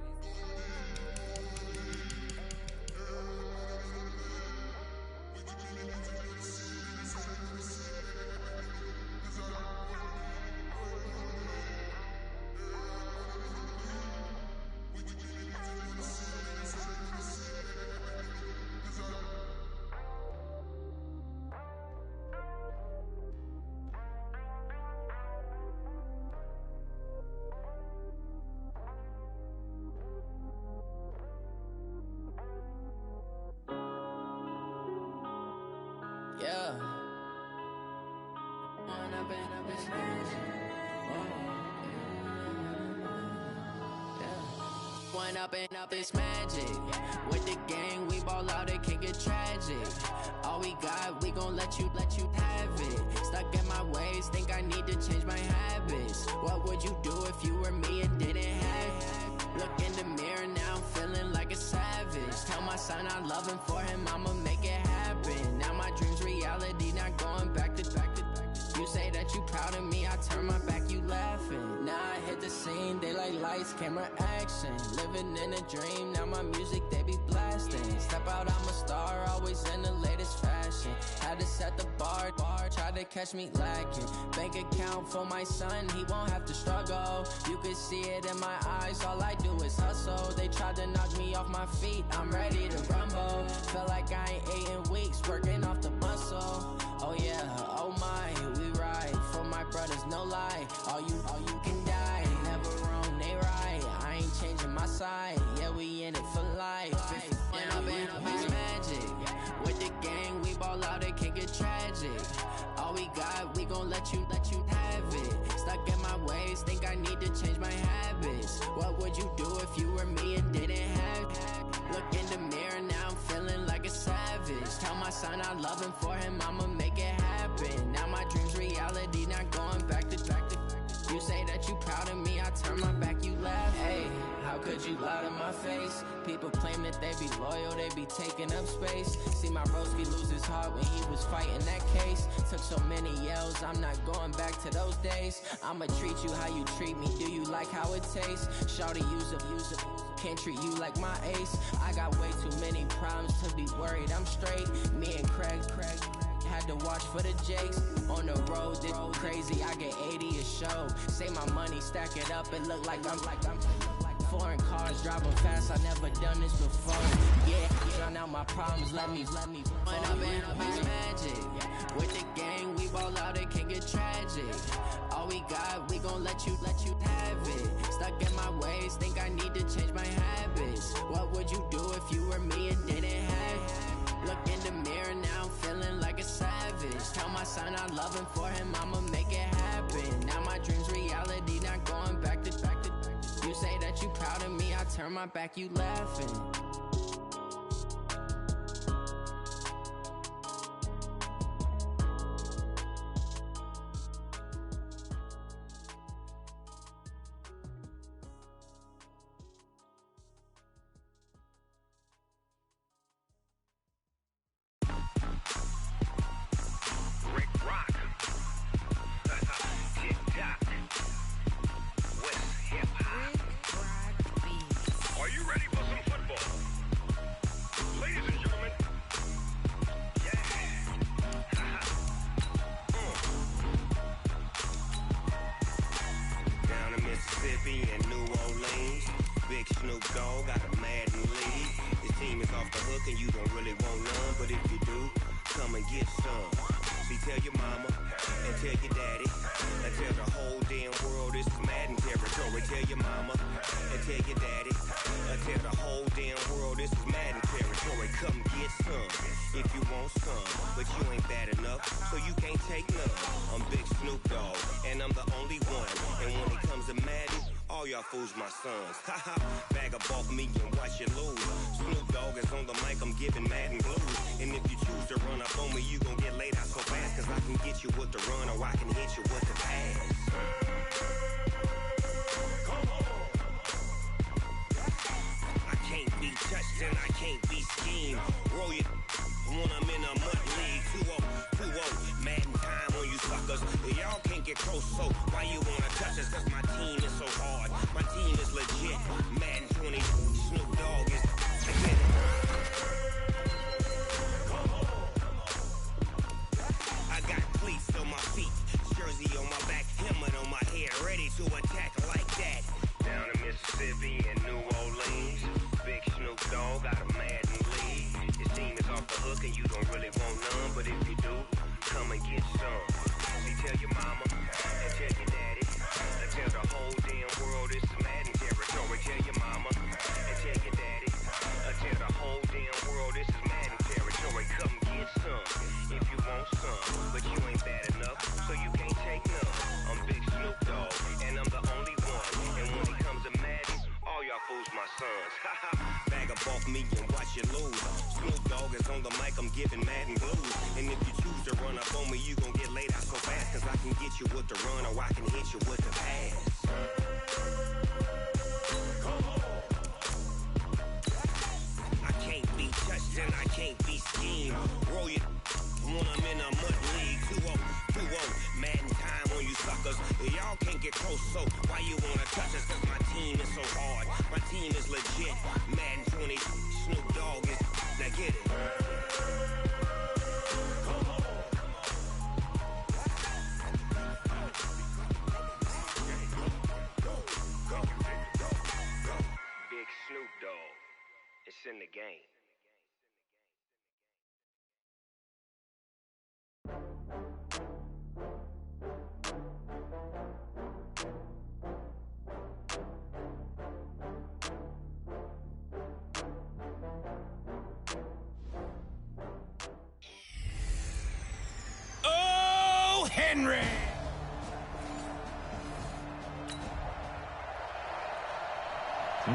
Yeah. One up and up, it's magic. With the gang, we ball out, it can get tragic. All we got, we gon' let you have it. Stuck in my ways, think I need to change my habits. What would you do if you were me and didn't have it? Look in the mirror, now I'm feeling like a savage. Tell my son I love him, for him I'ma make it happen. Now my dream's reality, not going back to. You say that you proud of me, I turn my back, you laughing. Now I hit the scene, they like lights, camera, action. Living in a dream, now my music, they be blasting. Step out, I'm a star, always in the latest fashion. Had to set the bar, tried to catch me lacking. Bank account for my son, he won't have to struggle. You can see it in my eyes, all I do is hustle. They tried to knock me off my feet, I'm ready to rumble. Feel like I ain't ate in weeks, working off the muscle. Oh yeah, oh my, we ride for my brothers, no lie. All you can die, never wrong, they right. I ain't changing my side, yeah, we in it for life. And up it's magic. With the gang, we ball out, it can get tragic. All we got, we gon' let you have it. Stuck in my ways, think I need to change my habits. What would you do if you were me and didn't have it? Look in the mirror, now I'm feeling like a savage. Tell my son I love him, for him I'ma make it happen. Now my dream's reality, not going back to. You say that you proud of me, I turn my back, you laugh. Hey, how could you lie to my face? People claim that they be loyal, they be taking up space. See my broski lose his heart when he was fighting that case. Took so many yells, I'm not going back to those days. I'ma treat you how you treat me, do you like how it tastes? Shawty, use it, can't treat you like my ace. I got way too many problems to be worried, I'm straight. Me and Craig had to watch for the Jakes. On the road, this crazy, I get 80 a show. Say my money, stack it up, it look like I'm foreign cars, driving fast, I never done this before. Yeah, drown out my problems, let me One up it's magic. With the gang, we ball out, it can get tragic. All we got, we gon' let you have it. Stuck in my ways, think I need to change my habits. What would you do if you were me and didn't have it? Look in the mirror, now I'm feeling like a savage. Tell my son I love him, for him I'ma make it happen. Now my dream's reality, not going back to. You say that you proud of me, I turn my back, you laughing. My sons, haha, bag up off me and watch you lose. Snoop Dogg is on the mic, I'm giving Madden blues. And if you choose to run up on me, you gon' get laid out so fast. Cause I can get you with the run or I can hit you with the pass. I can't be touched and I can't be schemed. Roll you when I'm in a mud league. 2-0, Madden time on you suckers. Y'all can't get close, so why you wanna touch us? Cause my team is so hard. My team is legit. Madden 20, Snoop Dogg is again. I got cleats on my feet, jersey on my back, helmet on my head, ready to attack like that. Down in Mississippi and New Orleans, big Snoop Dogg got a Madden lead. Your team is off the hook and you don't really want none, but if you do, come and get some. See, tell your mama and tell your daddy, and tell the whole damn world this is Madden territory. Tell your mama and tell your daddy, and tell the whole damn world this is Madden territory. Come get some if you want some, but you ain't bad enough, so you can't take none. I'm Big Snoop Dogg, and I'm the only one. And when it comes to Madden, all y'all fools my sons. Bag up off me and watch you lose. Snoop Dogg is on the mic, I'm giving Madden blues. And if you choose to run up on me, you gon' get laid out so fast. Cause I can get you with the run or I can hit you with the pass. I can't be touched and I can't be schemed. Roll you when I'm in a mud league. 2-0, Madden time on you suckers. Y'all can't get close, so why you wanna touch us? Cause my team is so hard. My team is legit. Madden 20, Snoop Dogg is, now get it. Big Snoop Dogg, it's in the game. Oh, Henry!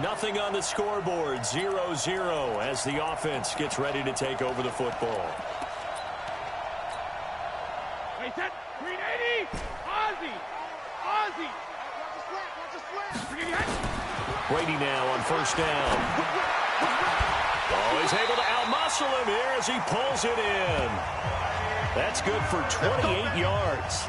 Nothing on the scoreboard, 0-0 as the offense gets ready to take over the football. Wait, set, 380, Ozzy. Brady now on first down. Oh, he's able to outmuscle him here as he pulls it in. That's good for 28 yards.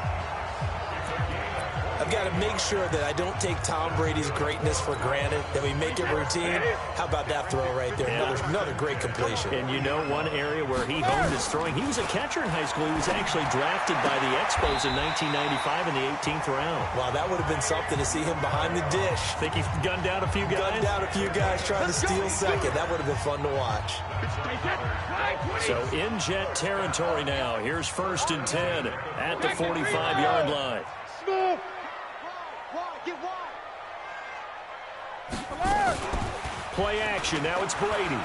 I've got to make sure that I don't take Tom Brady's greatness for granted, that we make it routine. How about that throw right there? Another great completion. And you know, one area where he honed his throwing, he was a catcher in high school. He was actually drafted by the Expos in 1995 in the 18th round. Wow, that would have been something to see him behind the dish. Think he gunned down a few guys? Gunned down a few guys trying to steal second. That would have been fun to watch. So in jet territory now. Here's first and 10 at the 45-yard line. Play action. Now it's Brady.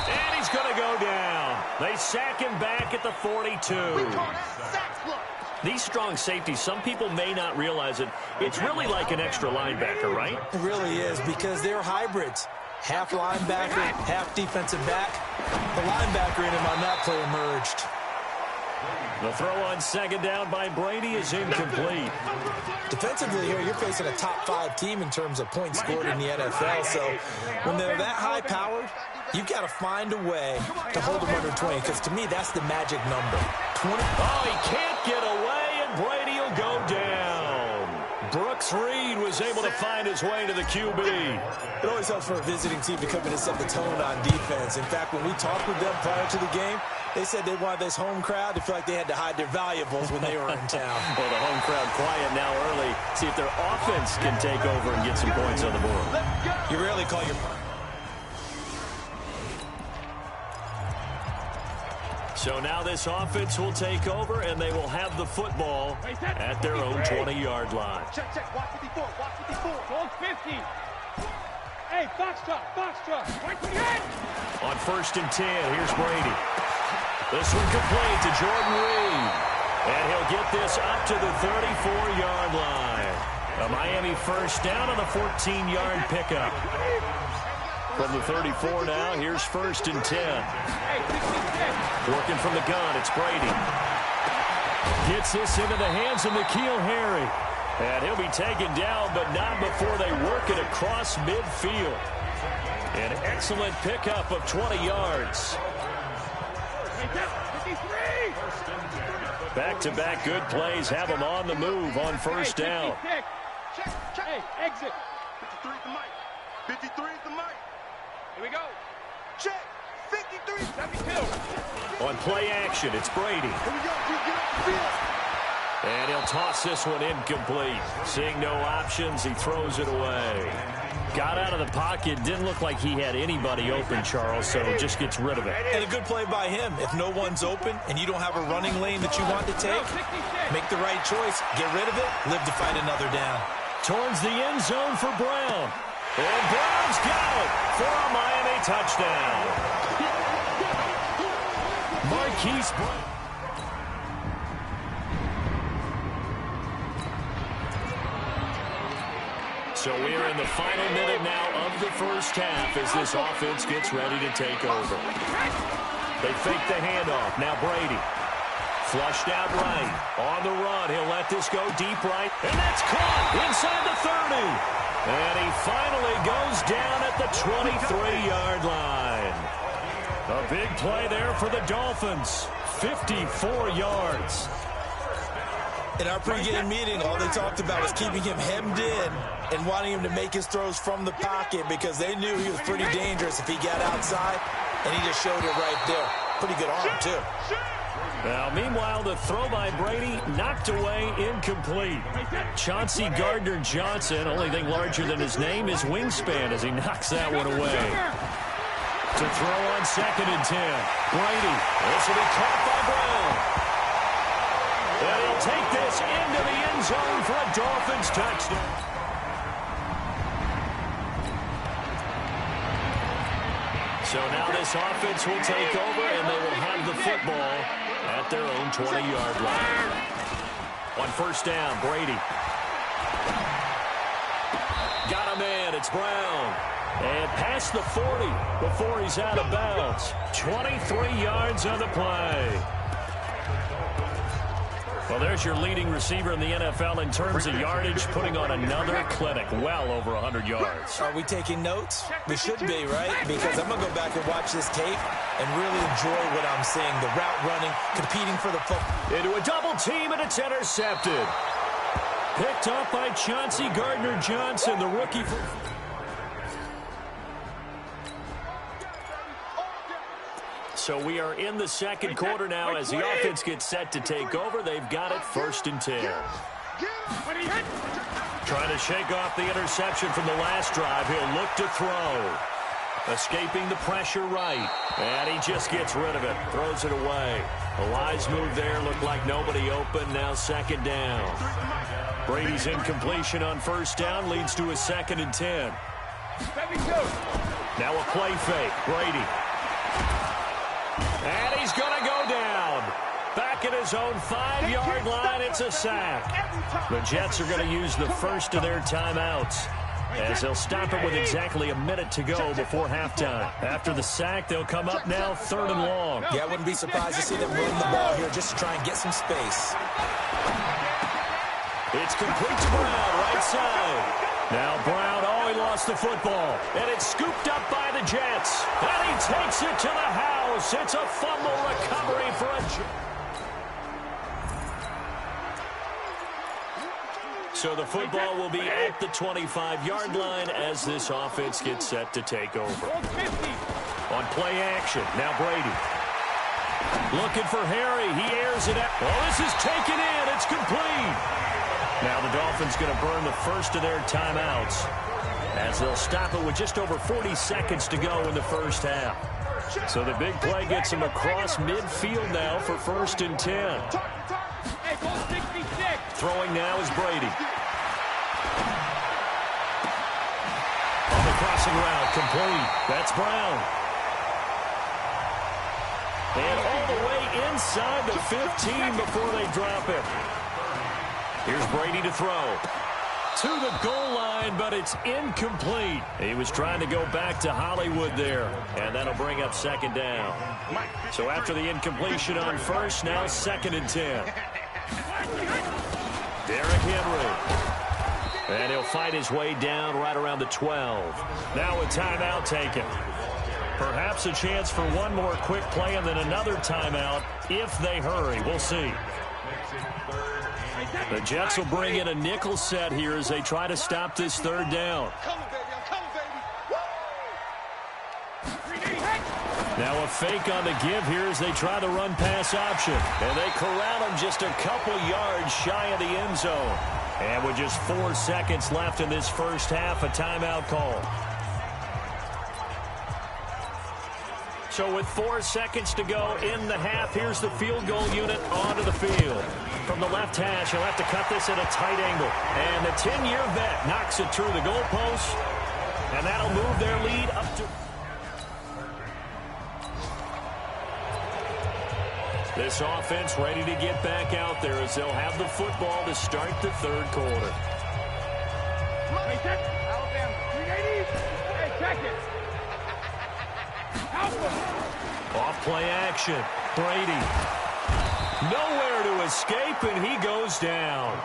And he's going to go down. They sack him back at the 42. These strong safeties, some people may not realize it. It's really like an extra linebacker, right? It really is, because they're hybrids. Half linebacker, half defensive back. The linebacker in him on that play emerged. The throw on second down by Brady is incomplete. Defensively here, you're facing a top-5 team in terms of points scored in the NFL. So when they're that high-powered, you've got to find a way to hold them under 20, because to me, that's the magic number. 20. Oh, he can't get away, and Brady will go down. Brooks Reed was able to find his way to the QB. It always helps for a visiting team to come in and set the tone on defense. In fact, when we talked with them prior to the game, they said they wanted this home crowd to feel like they had to hide their valuables when they were in town. Well, the home crowd quiet now early. See if their offense can take over and get some points on the board. You rarely call your... So now this offense will take over, and they will have the football at their own 20-yard line. Check, watch 54, watch 54. Hold 50. Hey, box truck. Right to the end. On first and 10, here's Brady. This one complete to Jordan Reed. And he'll get this up to the 34-yard line. A Miami first down on the 14-yard pickup. From the 34 now, here's 1st and 10. Working from the gun, it's Brady. Gets this into the hands of N'Keal Harry. And he'll be taken down, but not before they work it across midfield. An excellent pickup of 20 yards. Back-to-back good plays have them on the move on 1st down. Check. Hey, exit. 53 is the mic. 53 is the mic. Here we go. Check. 53. 72. On play action, it's Brady. Here we go. Get off the field. And he'll toss this one incomplete. Seeing no options, he throws it away. Got out of the pocket. Didn't look like he had anybody open, Charles, so just gets rid of it. And a good play by him. If no one's open and you don't have a running lane that you want to take, make the right choice. Get rid of it. Live to fight another down. Towards the end zone for Brown. And Brown's got it for a Miami touchdown. Marquise Brown. So we are in the final minute now of the 1st half as this offense gets ready to take over. They fake the handoff. Now Brady. Flushed out right. On the run. He'll let this go deep right. And that's caught inside the 30. And he finally goes down at the 23-yard line. A big play there for the Dolphins. 54 yards. In our pregame meeting, all they talked about was keeping him hemmed in and wanting him to make his throws from the pocket because they knew he was pretty dangerous if he got outside, and he just showed it right there. Pretty good arm, too. Now, meanwhile, the throw by Brady knocked away, incomplete. Chauncey Gardner-Johnson, only thing larger than his name is wingspan as he knocks that one away. To throw on 2nd and 10. Brady, this will be caught by Brown. And he'll take this into the end zone for a Dolphins touchdown. So now this offense will take over, and they will have the football at their own 20-yard line. On 1st down, Brady. Got a man, it's Brown. And past the 40 before he's out of bounds. 23 yards on the play. Well, there's your leading receiver in the NFL in terms of yardage, putting on another clinic, well over 100 yards. Are we taking notes? We should be, right? Because I'm going to go back and watch this tape and really enjoy what I'm seeing. The route running, competing for the football. Into a double team, and it's intercepted. Picked up by Chauncey Gardner-Johnson, the rookie for... So we are in the 2nd quarter now as the offense gets set to take over. They've got it 1st and 10. Trying to shake off the interception from the last drive. He'll look to throw. Escaping the pressure right. And he just gets rid of it. Throws it away. A wise move there. Looked like nobody open. Now 2nd down. Brady's incompletion on 1st down leads to a 2nd and 10. Now a play fake. Brady. And he's going to go down. Back at his own 5-yard line, it's a sack. The Jets are going to use the first of their timeouts as they'll stop it with exactly a minute to go before halftime. After the sack, they'll come up now 3rd and long. Yeah, I wouldn't be surprised to see them run the ball here just to try and get some space. It's complete to Brown, right side. Now Brown, he lost the football. And it's scooped up by the Jets. And he takes it to the house. It's a fumble recovery for a Jet. So the football will be at the 25-yard line as this offense gets set to take over. On play action, now Brady. Looking for Harry. He airs it out. Well, this is taken in. It's complete. Now the Dolphins going to burn the first of their timeouts as they'll stop it with just over 40 seconds to go in the first half. So the big play gets them across midfield now for 1st and 10. Throwing now is Brady. On the crossing route, complete. That's Brown. And all the way inside the 15 before they drop it. Here's Brady to throw. to the goal line, but it's incomplete. He was trying to go back to Hollywood there, and that'll bring up second down. So after the incompletion on first, now 2nd and 10. Derrick Henry. And he'll fight his way down right around the 12. Now a timeout taken. Perhaps a chance for one more quick play and then another timeout if they hurry. We'll see. The Jets will bring in a nickel set here as they try to stop this 3rd down. Now a fake on the give here as they try the run-pass option. And they corral him just a couple yards shy of the end zone. And with just 4 seconds left in this first half, a timeout call. So with 4 seconds to go in the half, here's the field goal unit onto the field. From the left hash, he'll have to cut this at a tight angle. And the 10-year vet knocks it through the goalpost. And that'll move their lead up to... This offense ready to get back out there as they'll have the football to start the 3rd quarter. Alabama, 380. Hey, check it. Off play action. Brady. Nowhere to escape, and he goes down.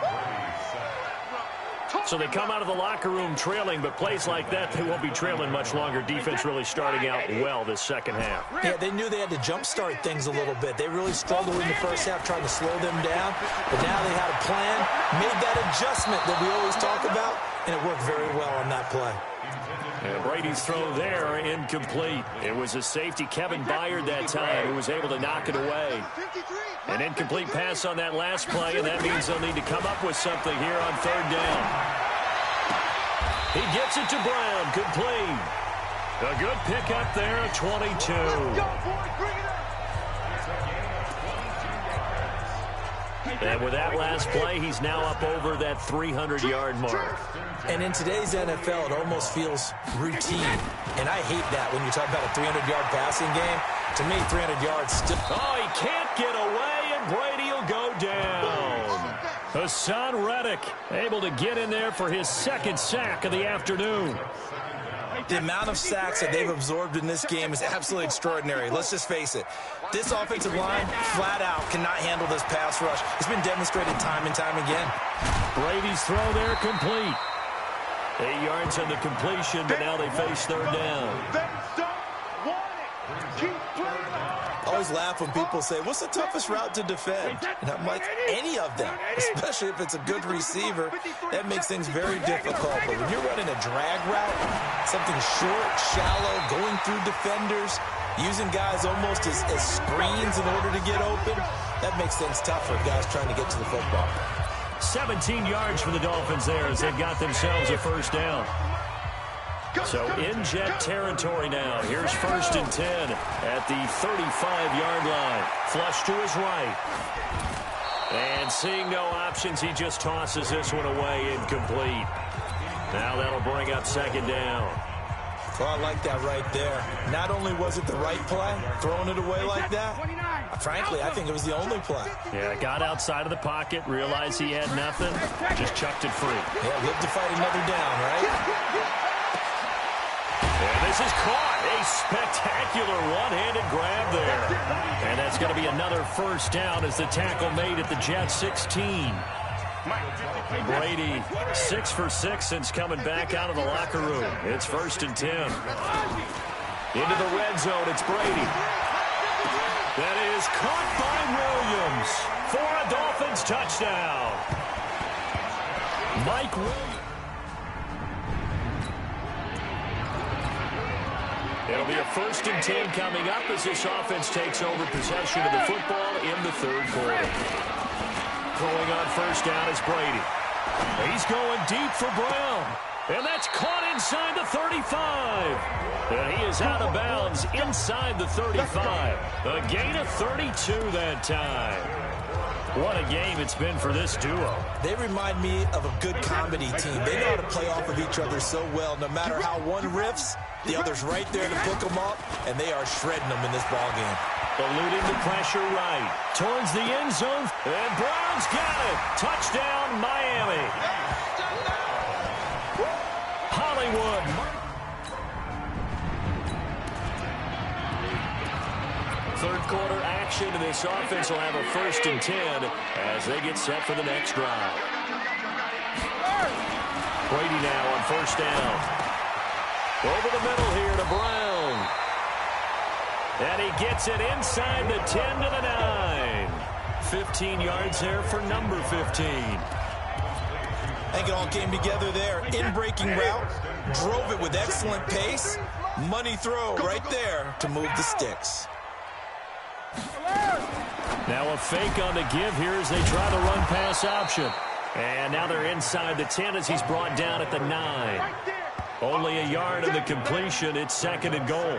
So they come out of the locker room trailing, but plays like that, they won't be trailing much longer. Defense really starting out well this second half. Yeah, they knew they had to jumpstart things a little bit. They really struggled in the first half trying to slow them down, but now they had a plan, made that adjustment that we always talk about, and it worked very well on that play. And Brady's throw there, incomplete. It was a safety, Kevin Byard, that time, who was able to knock it away. An incomplete pass on that last play, and that means they'll need to come up with something here on 3rd down. He gets it to Brown, complete. A good pickup there at 22. And with that last play, he's now up over that 300-yard mark. And in today's NFL, it almost feels routine. And I hate that when you talk about a 300-yard passing game. To me, 300 yards still... Oh, he can't get away, and Brady will go down. Hassan Reddick able to get in there for his 2nd sack of the afternoon. The amount of sacks that they've absorbed in this game is absolutely extraordinary. Let's just face it. This offensive line, flat out, cannot handle this pass rush. It's been demonstrated time and time again. Brady's throw there complete. 8 yards on the completion, but now they face 3rd down. I always laugh when people say, what's the toughest route to defend? And I'm like, any of them, especially if it's a good receiver. That makes things very difficult. But when you're running a drag route, something short, shallow, going through defenders, using guys almost as screens in order to get open, that makes things tougher, guys trying to get to the football. 17 yards for the Dolphins there as they've got themselves a 1st down. So in Jet territory now. Here's 1st and 10 at the 35-yard line. Flush to his right. And seeing no options, he just tosses this one away, incomplete. Now that'll bring up 2nd down. Well, I like that right there. Not only was it the right play, throwing it away like that, frankly, I think it was the only play. Yeah, got outside of the pocket, realized he had nothing, just chucked it free. Yeah, live to fight another down, right? And this is caught. A spectacular one-handed grab there. And that's going to be another 1st down as the tackle made at the Jets 16. Brady 6 for 6 since coming back out of the locker room. It's 1st and 10. Into the red zone, it's Brady. That is caught by Williams for a Dolphins touchdown. Mike Williams. It'll be a 1st and 10 coming up as this offense takes over possession of the football in the 3rd quarter. Going on 1st down is Brady. He's going deep for Brown. And that's caught inside the 35. And he is out of bounds inside the 35. A gain of 32 that time. What a game it's been for this duo. They remind me of a good comedy team. They know how to play off of each other so well. No matter how one riffs, the other's right there to pick them up, and they are shredding them in this ballgame. Eluding the pressure right. Towards the end zone, and Brown's got it. Touchdown, Miami. third quarter action, and this offense will have a 1st and 10 as they get set for the next drive. Brady now on 1st down. Over the middle here to Brown. And he gets it inside the 10 to the 9. 15 yards there for number 15. I think it all came together there. In-breaking route, drove it with excellent pace. Money throw right there to move the sticks. Now a fake on the give here as they try the run-pass option. And now they're inside the 10 as he's brought down at the 9. Only a yard of the completion. It's 2nd and goal.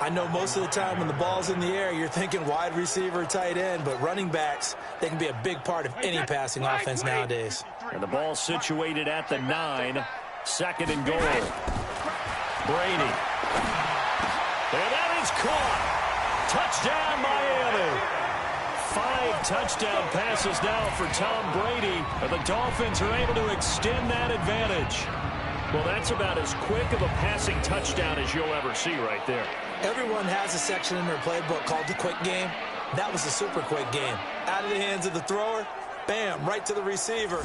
I know most of the time when the ball's in the air, you're thinking wide receiver, tight end, but running backs, they can be a big part of any passing offense nowadays. And the ball situated at the 9. 2nd and goal. Brady. And that is caught. Touchdown, Miami. 5 touchdown passes now for Tom Brady. And the Dolphins are able to extend that advantage. Well, that's about as quick of a passing touchdown as you'll ever see right there. Everyone has a section in their playbook called the quick game. That was a super quick game. Out of the hands of the thrower, bam, right to the receiver.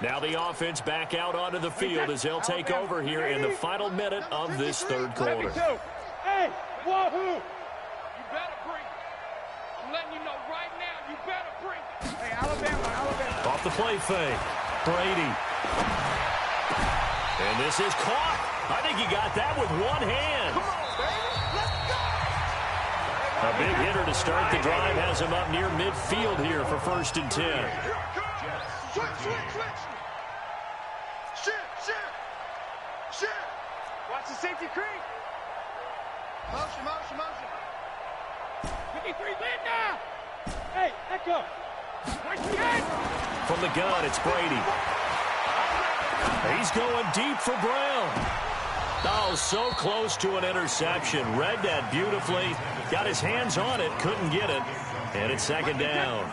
Now the offense back out onto the field as they'll take over here in the final minute of this third quarter. Hey, wahoo! You better bring it. I'm letting you know right now, you better bring it. Hey, Alabama. Off the play fake. Brady. And this is caught. I think he got that with one hand. Come on, baby. Let's go. A big hitter to start the drive has him up near midfield here for 1st and 10. Switch. Shit. Watch the safety creep. Motion. 53, lead now. Hey, Echo. From the gun, it's Brady. He's going deep for Brown. Oh, so close to an interception. Read that beautifully. Got his hands on it, couldn't get it. And it's 2nd down.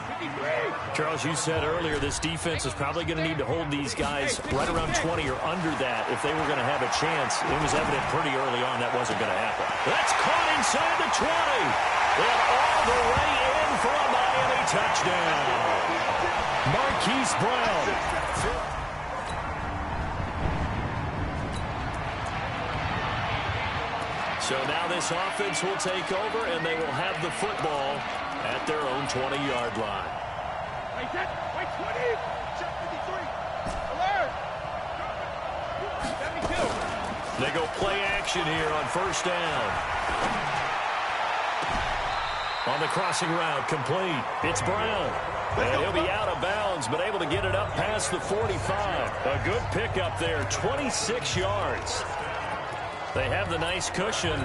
Charles, you said earlier this defense is probably going to need to hold these guys right around 20 or under that if they were going to have a chance. It was evident pretty early on that wasn't going to happen. That's caught inside the 20. And all the way in for a Miami touchdown. Marquise Brown. So now this offense will take over, and they will have the football at their own 20-yard line. Wait, 20. Check 53. Alert. 72. They go play action here on 1st down. On the crossing route, complete. It's Brown. And he'll be out of bounds, but able to get it up past the 45. A good pickup there, 26 yards. They have the nice cushion.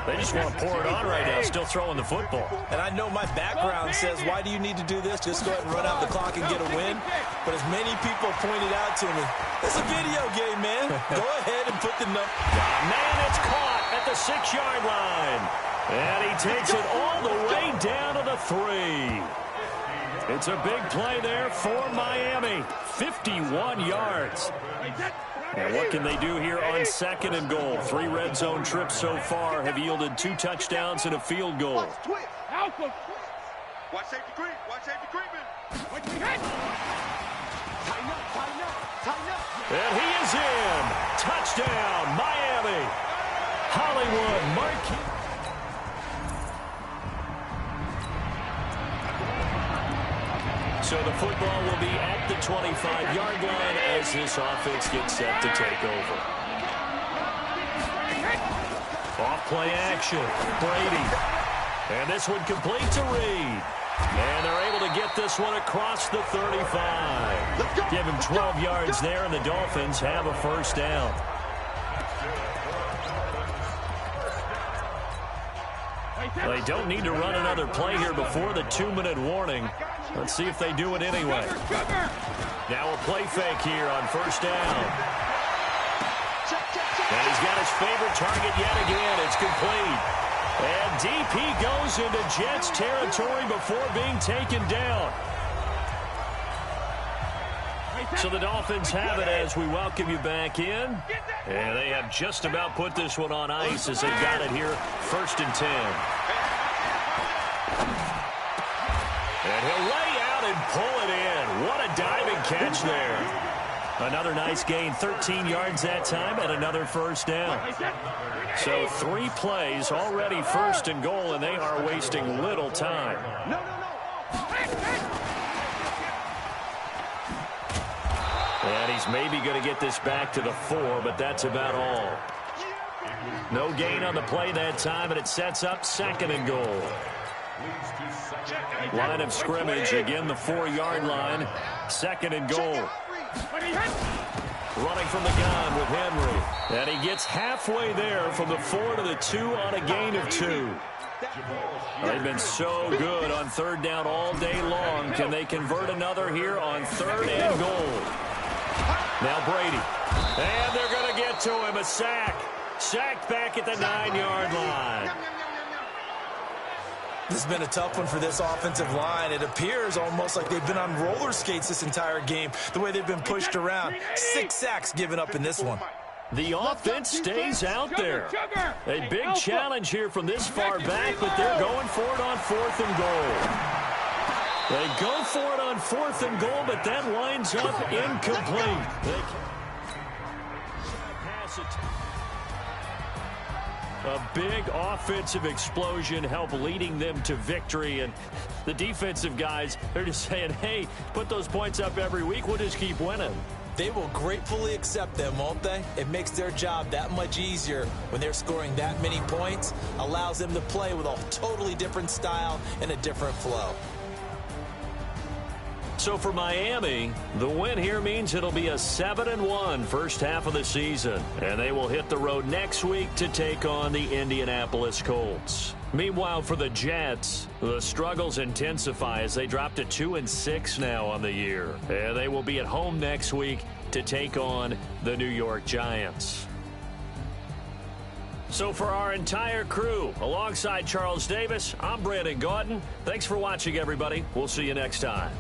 They just want to pour it on right now, still throwing the football. And I know my background says, why do you need to do this? Just go ahead and run out the clock and get a win. But as many people pointed out to me, it's a video game, man. Go ahead and put the number. Man, it's caught at the 6-yard line. And he takes it all the way down to the 3. It's a big play there for Miami. 51 yards. And what can they do here on 2nd and goal? 3 red zone trips so far have yielded 2 touchdowns and a field goal. Watch safety creep. Tighten up. And he is in. Touchdown, Miami. Hollywood Marquis. So the football will be at the 25-yard line as this offense gets set to take over. Off play action. Brady. And this one complete to Reed. And they're able to get this one across the 35. Give him 12 yards there, and the Dolphins have a 1st down. They don't need to run another play here before the 2-minute warning. Let's see if they do it anyway. Now a play fake here on 1st down. And he's got his favorite target yet again. It's complete. And DP goes into Jets territory before being taken down. So the Dolphins have it as we welcome you back in. And they have just about put this one on ice as they've got it here, 1st and 10. And he'll lay out and pull it in. What a diving catch there. Another nice gain, 13 yards that time, and another first down. So 3 plays, already 1st and goal, and they are wasting little time. And he's maybe going to get this back to the 4, but that's about all. No gain on the play that time, and it sets up 2nd and goal. Line of scrimmage, again the 4-yard line, 2nd and goal. Running from the gun with Henry. And he gets halfway there from the 4 to the 2 on a gain of 2. They've been so good on 3rd down all day long. Can they convert another here on 3rd and goal? Now Brady. And they're going to get to him. A sack. Sacked back at the 9-yard line. This has been a tough one for this offensive line. It appears almost like they've been on roller skates this entire game, the way they've been pushed around. 6 sacks given up in this one. The offense stays out there. A big challenge here from this far back, but they're going for it on 4th and goal. They go for it on 4th and goal, but that winds up incomplete. They pass it. A big offensive explosion helped leading them to victory. And the defensive guys, they're just saying, hey, put those points up every week. We'll just keep winning. They will gratefully accept them, won't they? It makes their job that much easier when they're scoring that many points. Allows them to play with a totally different style and a different flow. So for Miami, the win here means it'll be a 7-1 first half of the season. And they will hit the road next week to take on the Indianapolis Colts. Meanwhile, for the Jets, the struggles intensify as they drop to 2-6 now on the year. And they will be at home next week to take on the New York Giants. So for our entire crew, alongside Charles Davis, I'm Brandon Gaudin. Thanks for watching, everybody. We'll see you next time.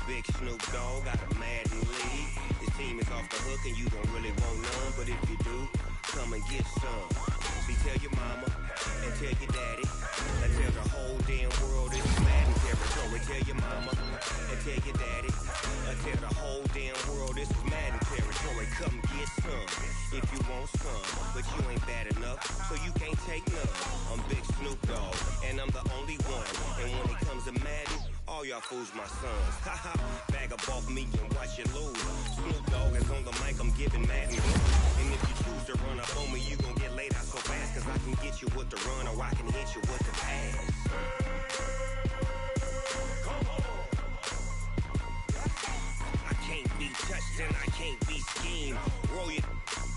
Big Snoop Dogg got a Madden league. His team is off the hook and you don't really want none, but if you do, come and get some. See, tell your mama and tell your daddy, and tell the whole damn world it's Madden territory. Tell your mama and tell your daddy, and tell the whole damn world this is Madden territory. Come get some if you want some, but you ain't bad enough, so you can't take none. I'm Big Snoop Dogg, and I'm the only one. And when it comes to Madden, all y'all fools my sons. Haha, bag up off me and watch you lose. Snoop Dogg is on the mic, I'm giving Madden blues. And if you choose to run up on me, you gon' get laid out so fast, cause I can get you with the run or I can hit you with the pass. I can't be touched and I can't be schemed. Roll you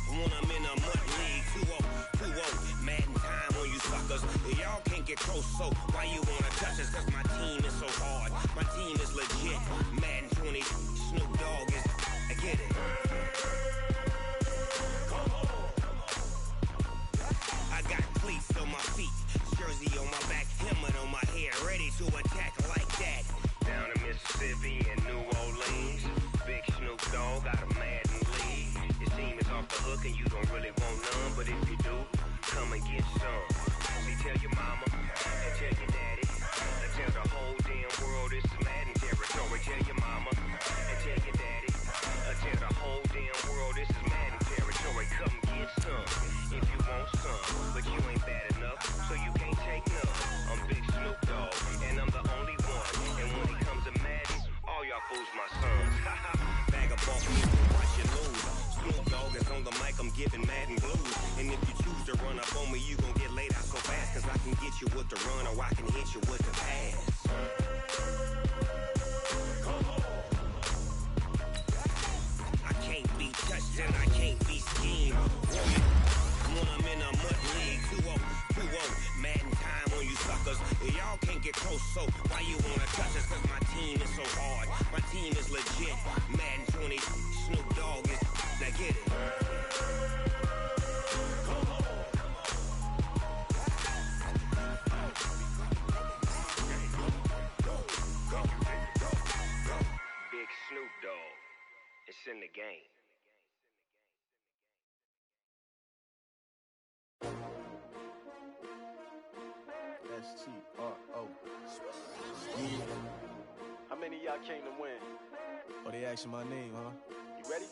when I'm in a mud league. 2-0, Madden time on you suckers. Y'all can't get close, so why you wanna touch us? Cause my team is so hard, my team is legit. Madden 20, Snoop Dogg is, I get it. I got cleats on my feet, jersey on my back, helmet on my head, ready to attack like that. Down in Mississippi and New Orleans, Big Snoop Dogg got a Madden league. His team is off the hook and you don't really want none, but if you do, come and get some. See, tell your mama and tell your daddy, and tell the whole damn world this is Madden territory. Tell your mama and tell your daddy, and tell the whole damn world this is Madden territory. Come get some if you want some, but you ain't bad enough, so you can't take none. I'm Big Snoop Dogg, and I'm the only one. And when it comes to Madden, all y'all fools my sons. Bag up off me, watch you lose. Snoop Dogg is on the mic, I'm giving Madden blues. And if you choose to run up on me, you gon' get laid out so fast, cause I can get you with the run or I can hit you with the pass. I can't be touched and I can't be schemed. When I'm in a mud league, 2-0, Madden time on you suckers. Y'all can't get close, so why you wanna touch us? Cause my team is so hard, my team is legit. Madden 20, Snoop Dogg is, now get it. Big Snoop Dogg, it's in the game. S-T-R-O. Yeah. How many of y'all came to win? Oh, they asking my name, huh? You ready?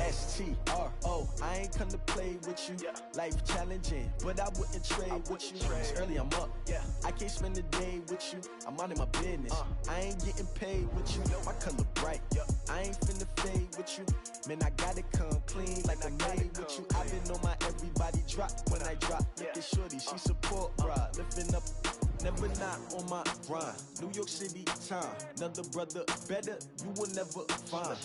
S-T-R-O. I ain't come to play with you. Yeah. Life challenging, but I wouldn't trade with you. It's early, I'm up. Yeah. I can't spend the day with you. I'm out in my business. I ain't getting paid with you. My color bright. I ain't finna fade with you. Man, I gotta come clean like I made with you. I've been on my everybody drop when I drop. Look at shorty, she support, bruh. Lifting up, never not on my grind. New York City time, another brother better, you will never find.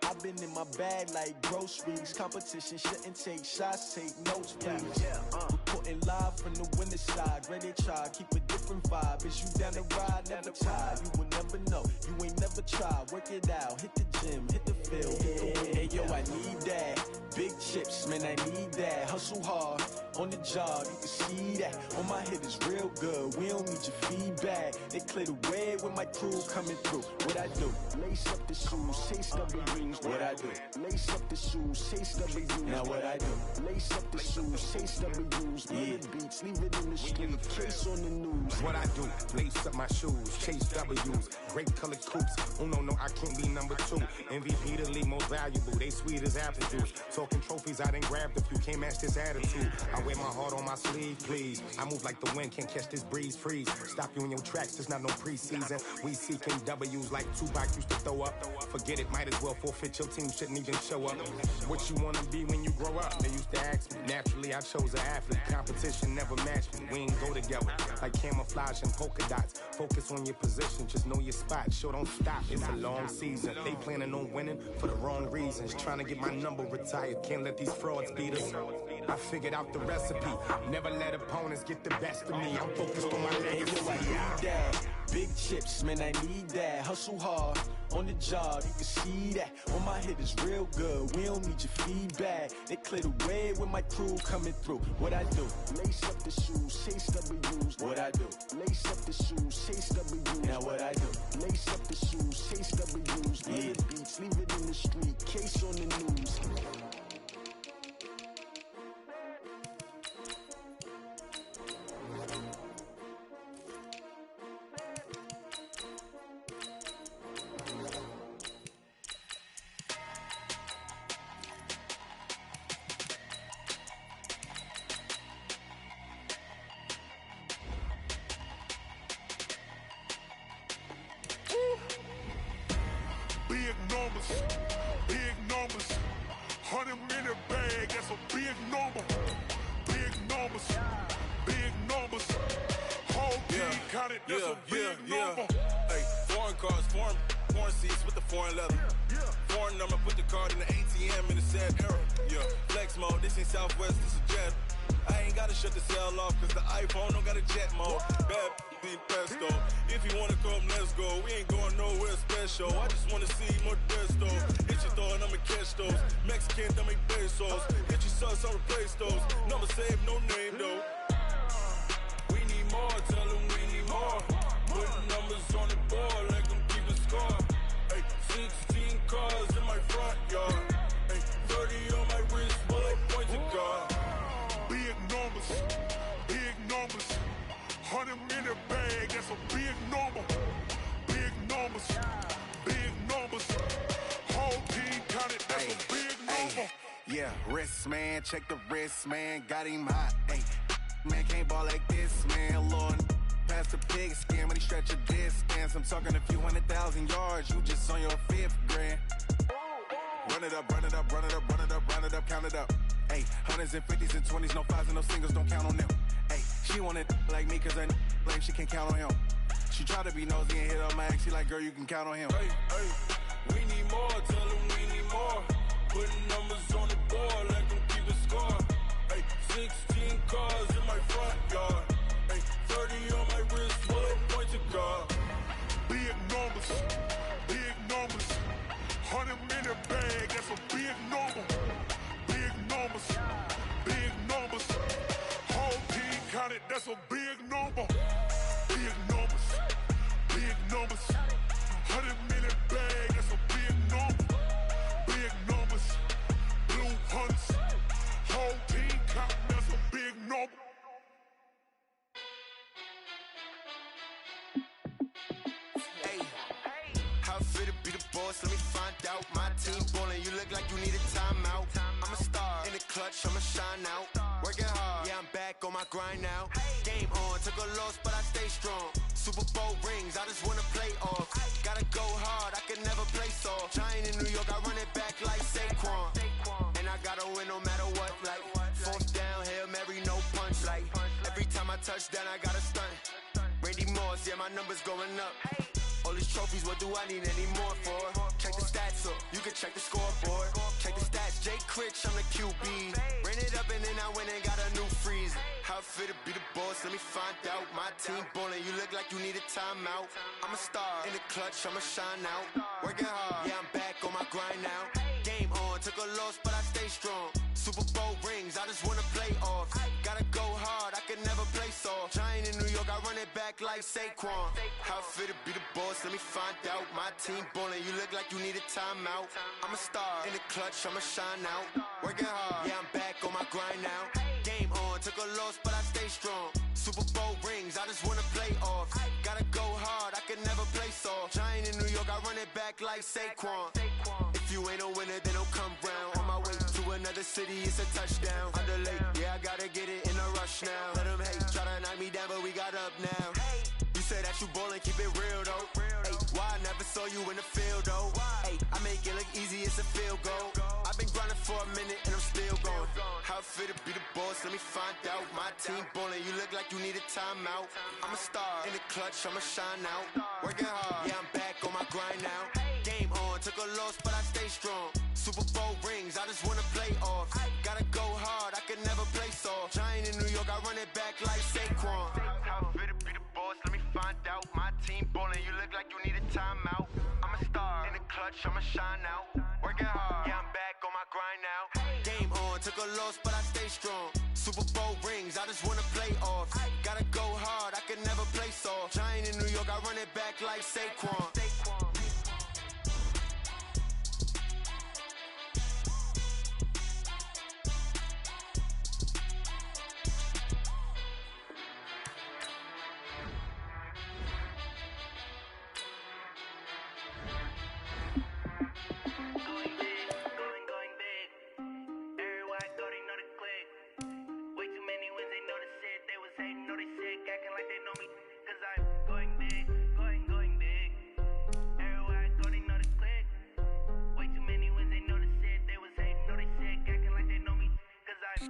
I've been in my bag like groceries. Competition shouldn't take shots, take notes, please. Reporting live from the winter side. Ready to try, keep a different vibe. Is you down the ride, never tired. You will never know, you ain't never tried. Work it out, hit the gym, hit the field, hit the wind. Hey yo, I need that. Big chips, man, I need that. Hustle hard, on the job, you can see that. On my hit is real good, we don't need your feedback. They clear the way when my crew coming through. What I do? Lace up the shoes, chase double rings. What I do? Lace up the shoes, chase double U's. Now what I do? Lace up the shoes, chase double U's. Yeah, beats, leave it in the street, case on the news. What I do? Lace up my shoes, chase W's. Great colored coops. Oh no, I can't be number 2. MVP the league most valuable. They sweet as apple juice. Talking trophies, I done grabbed a few. Can't match this attitude. I wear my heart on my sleeve, please. I move like the wind, can't catch this breeze. Freeze. Stop you in your tracks, there's not no preseason. We seeking W's like Tupac used to throw up. Forget it, might as well forfeit. Your team shouldn't even show up. What you wanna be when you grow up? They used to ask me. Naturally, I chose an athlete. Competition never matched me. We ain't go together like camouflage and polka dots. Focus on your position, just know your spot. Sure, don't stop. It's a long season. They planning on winning for the wrong reasons. Trying to get my number retired. Can't let these frauds beat us. I figured out the recipe. Never let opponents get the best of me. I'm focused on my legacy. I need that. Big chips, man, I need that. Hustle hard, on the job, you can see that. On my hit is real good, we don't need your feedback. They clear the way with my crew coming through. What I do? Lace up the shoes, chase W's. What I do? Lace up the shoes, chase W's. Now what I do? Lace up the shoes. shoes, chase W's, live the beats, leave it in the street, case on the news. Big numbers, 100-minute bag, that's a big number. Big numbers, whole team counted, that's a big number. Hey, foreign cars, foreign seats with the foreign leather. Foreign number, put the card in the ATM in the sad era. Yeah, flex mode, this ain't Southwest, this is jet. I ain't gotta shut the cell off, cause the iPhone don't got a jet mode. Bad need pesto. If you wanna come, let's go. We ain't going nowhere special. I just wanna see more desto. Hit your throw and I'ma catch those. Mexican, don't make pesos. Hit your sus, I'll replace those. Number save, no name though. We need more, tell them we need more. Putting numbers on the board, like them keep a score. Hey, 16 cars in my front yard. Hey, 30 on my wrist, bullet points of God. Big numbers, 100-minute bag, that's a big number. Big numbers, whole team counted, that's a big number. Yeah, wrist man, check the wrist man, got him hot. Ay, man can't ball like this, man. Lord, past the pig skin when he stretch a distance. I'm talking a few 100,000 yards, you just on your 5th grand. Run it up, count it up. Ay, hundreds and 50s and 20s, no 5s and no singles, don't count on them. Ay, she want it like me cause her lame, she can't count on him. She try to be nosy and hit up my ex, she like, girl, you can count on him. Hey, we need more, tell them we need more. Putting numbers on the board, like them keep a score. Hey, 16 cars in my front yard. Hey, 30 on my wrist, bullet points of God. Big numbers, 100-minute bag, that's a big number. Big numbers, whole team counted, that's a big number. Big numbers, 100-minute bag, that's a big number. Big numbers, blue hunts, whole team counting, that's a big number. Hey, how fit to be the boss? Let me find out. My team ballin', you look like you need a timeout. I'm a star in the clutch, I'ma shine out. Working hard, yeah, I'm back on my grind now. Game on, took a loss, but I stay strong. Super Bowl rings, I just wanna play off. Gotta go hard, I can never play soft. Giant in New York, I run it back like Saquon. And I gotta win no matter what, like 4th down, Hail Mary, no punch. Like every time I touch down, I gotta stunt. Randy Moss, yeah, my numbers going up. All these trophies, what do I need any more for? Check the stats up, you can check the scoreboard. Check the stats, Jay Critch, I'm the QB. Ran it up and then I went and got a new freezer. How fit to be the boss, let me find out. My team ballin', you look like you need a timeout. I'm a star in the clutch, I'ma shine out. Working hard, yeah, I'm back on my grind now. Game on, took a loss, but I stay strong. Super Bowl rings, I just wanna play off. Gotta go hard, I can never play soft. Giant in New York, I run it back like Saquon. How fit to be the boss, let me find out. My team ballin', you look like you need a timeout. I'm a star in the clutch, I'ma shine out. Working hard, yeah, I'm back on my grind now. Game on, took a loss, but I stay strong. Super Bowl rings, I just wanna play off. Gotta go hard, I can never play soft. Giant in New York, I run it back like Saquon. If you ain't a winner, then don't come round. On my way to another city, it's a touchdown. Underlay, yeah, I gotta get it in a rush now. Let them hate, try to knock me down, but we got up now. You say that you ballin', keep it real though. Ay, why I never saw you in the field though? Ay, I make it look easy, it's a field goal. I've been grinding for a minute and I'm still going. How fit to be the boss, let me find out. My team ballin', you look like you need a timeout. I'm a star in the clutch, I'ma shine out. Working hard, yeah, I'm back on my grind now. Game on, took a loss, but I stay strong. Super Bowl rings, I just wanna play off. Gotta go hard, I can never play soft. Giant in New York, I run it back like Saquon. How fit to be the boss, let me find out. My team ballin', you look like you need a timeout. I'm a star in the clutch, I'ma shine out. Working hard, yeah, I'm back on my grind now. Game on, took a loss, but I stay strong. Super Bowl rings, I just wanna play off. Gotta go hard, I can never play soft. Giant in New York, I run it back like Saquon.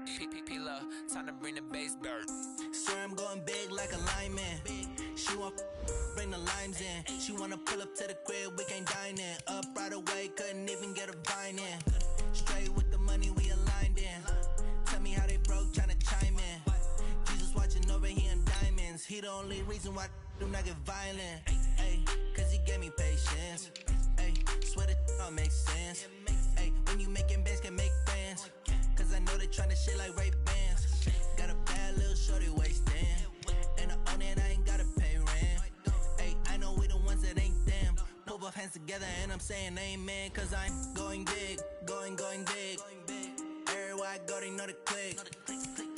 P-P-P-Love, time to bring the bass bird. Swear I'm going big like a lineman. She want bring the limes in. She wanna pull up to the crib, we can't dine in. Up right away, couldn't even get a vine in. Straight with the money we aligned in. Tell me how they broke, tryna chime in. Jesus watching over here in diamonds. He the only reason why I do not get violent. Ay, cause he gave me patience. Ay, swear that all makes sense. Ay, when you making bands, can make friends. Cause I know they tryna shit like Ray Bans. Got a bad little shorty wasting. And I own it, I ain't gotta pay rent. Ay, I know we the ones that ain't them. Pull both hands together and I'm saying amen. Cause I'm going big, going big. Everywhere I go, they know the click.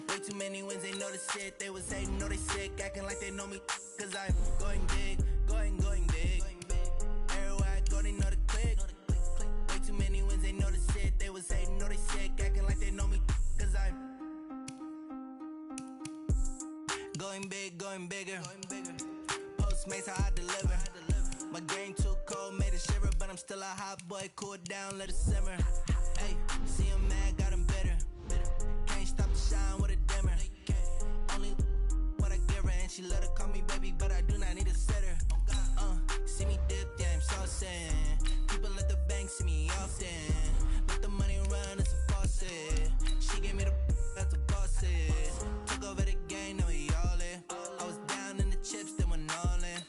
Way too many wins, they know the shit. They was hating, know they sick, acting like they know me. Cause I'm going big, going big. Everywhere I go, they know the click. Way too many wins, they know the shit. They was hating, know they sick, acting like they know me. Cause I'm going big, going bigger. Postmates, how I deliver. My game too cold, made it shiver. But I'm still a hot boy, cool it down, let it simmer. Hey, see him mad, got him bitter. Can't stop the shine with a dimmer. Only what I give her, and she let her call me baby, but I do not need a sitter. See me dip, yeah, I'm saucing. People at the bank see me often. Let the money run, it's a faucet. She gave me the that's a boss it. Took over the game, now we all in. I was down in the chips, then went all in.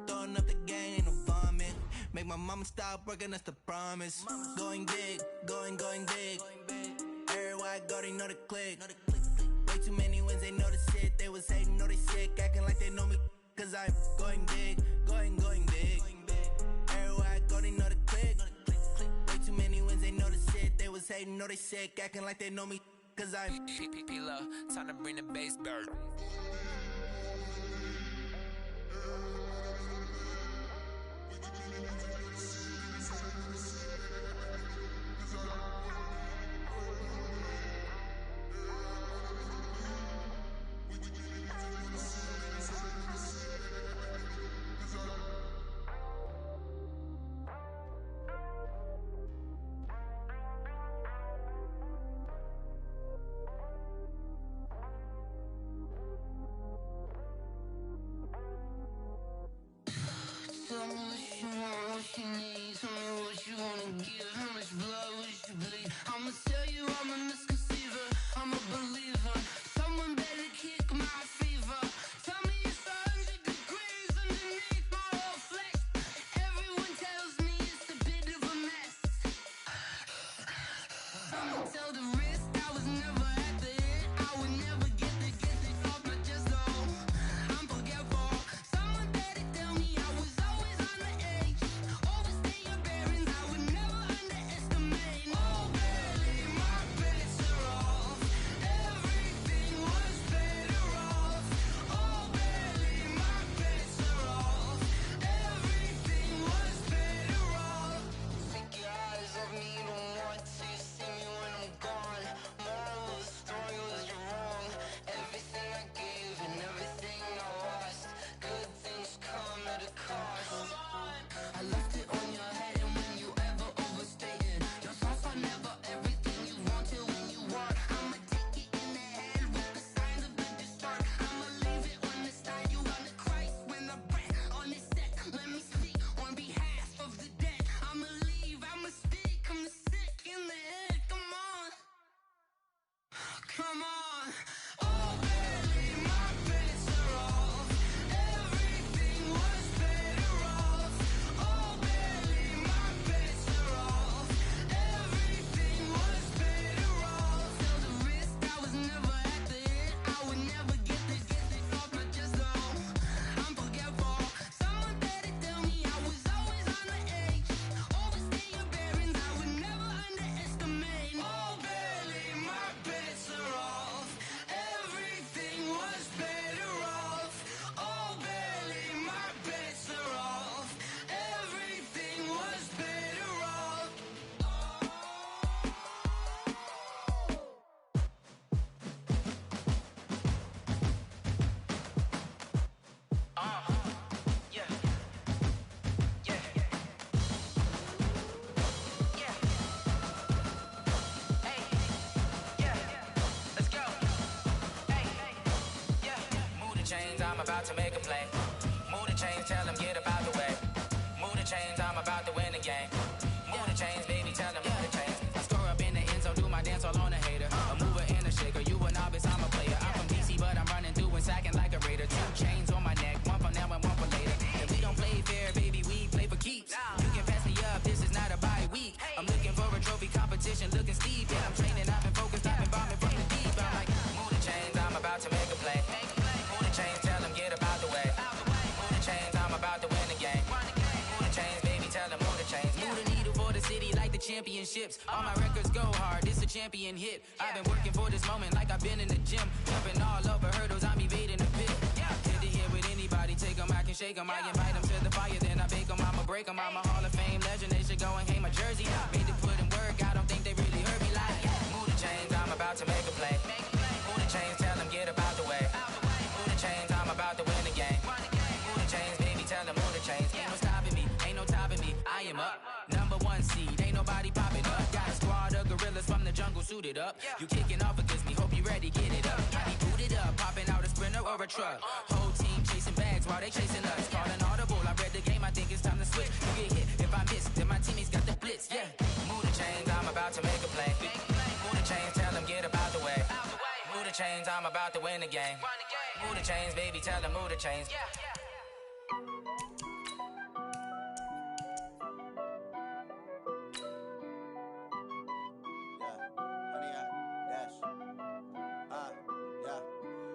Throwing up the game, ain't no vomit. Make my mama stop working, that's the promise. Going big, going big. Everywhere I go, they know the click. Way too many wins, they know the shit. They was hating, know they sick, acting like they know me. Cause I'm going big, going big. Everywhere I go, they know the click. Way too many wins, they know the shit. They was hating, know they sick, acting like they know me. Cause I'm P-P-P-Love, time to bring the bass bird. the game. Move the chains, baby, tell them move the chains. I score up in the end zone, do my dance all on a hater. A mover and a shaker, you a novice, I'm a player. I'm from DC, but I'm running through and sacking like a raider. 2 chains on my neck, one for now and one for later. If we don't play fair, baby, we play for keeps. You can pass me up, this is not a bye week. I'm looking for a trophy competition, looking steep. And I'm training, I've been focused, I've been bombing from the deep. I'm like, move the chains, I'm about to make a play. Move the chains, tell them get up out the way. Move the chains, I'm about to win the game. Move the chains, baby, tell them move the chains. Move the needle for the city like the championships. All my records go hard, this a champion hit. I've been working for this moment like I've been in the gym. Jumping all over hurdles, I'm evading the pit. Hit to hit with anybody, take them, I can shake them. I invite them to the fire, then I bake them, I'ma break them. I'm a Hall of Fame legend, they should go and hang my jersey. Made to put in work, I don't think they really heard me like. Move the chains, I'm about to make a play. Move the chains, tell them get up out the way. Move the chains, I'm about to win the game. Move the chains, baby, tell them move the chains. Ain't no stopping me, ain't no topping me, I am up. Number 1 seed, ain't nobody popping up. Got a squad of gorillas from the jungle suited up. You kicking off against me, hope you ready, get it up. I be booted up, popping out a sprinter or a truck. Whole team chasing bags while they chasing us. Calling audible, I read the game, I think it's time to switch. You get hit, if I miss, then my teammates got the blitz, yeah. Move the chains, I'm about to make a play. Move the chains, tell them get up out the way. Move the chains, I'm about to win the game. Move the chains, baby, tell them move the chains.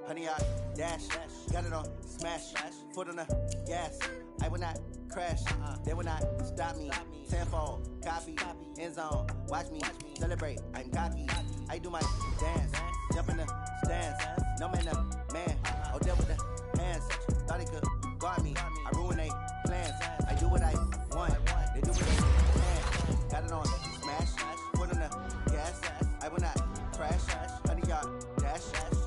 Honey, I dash, got it on smash, foot on the gas. I will not crash, they will not stop me. Tenfold, copy, end zone, watch me celebrate. I'm cocky, I do my dance, jump in the stands. No man, a man, oh there with the hands. Thought he could guard me, I ruin they plans. I do what I want, they do what they can. Got it on smash, foot on the gas. I will not crash, honey, y'all dash,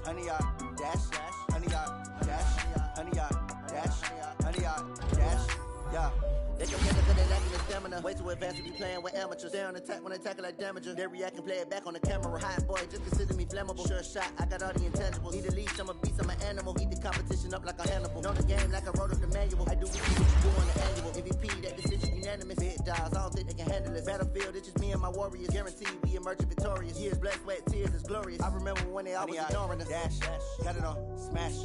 honey, y'all dash, honey, y'all dash, honey, y'all dash, honey, y'all dash, yeah. They can get it cause they lacking the stamina. Way too advanced to be playing with amateurs. They on attack when they tackle like damager. They react and play it back on the camera. Hot boy, just consider me flammable. Sure shot, I got all the intangibles. Need a leash, I'm a beast, I'm an animal. Eat the competition up like a Hannibal. Know the game like I wrote up the manual. I do what you do on the annual. MVP, that decision unanimous. Big dogs, I don't think they can handle it. Battlefield, it's just me and my warriors. Guaranteed we emerge victorious. Years, blood, sweat, tears, it's glorious. I remember when they always ignoring us. Dash, got it on smash,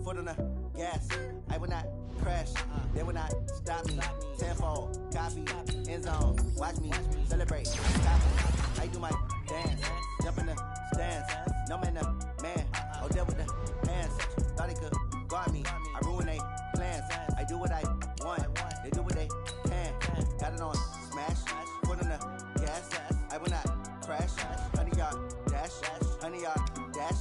foot on the gas. I will not crash, they will not stop me. Tenfold, copy, end zone, watch me celebrate. Copy, I do my dance, jump in the stands. No man, a man, oh there with the hands. Thought he could guard me, I ruin they plans. I do what I want, they do what they can. Got it on smash, foot on the gas. I will not crash, honey, y'all dash, honey, y'all dash,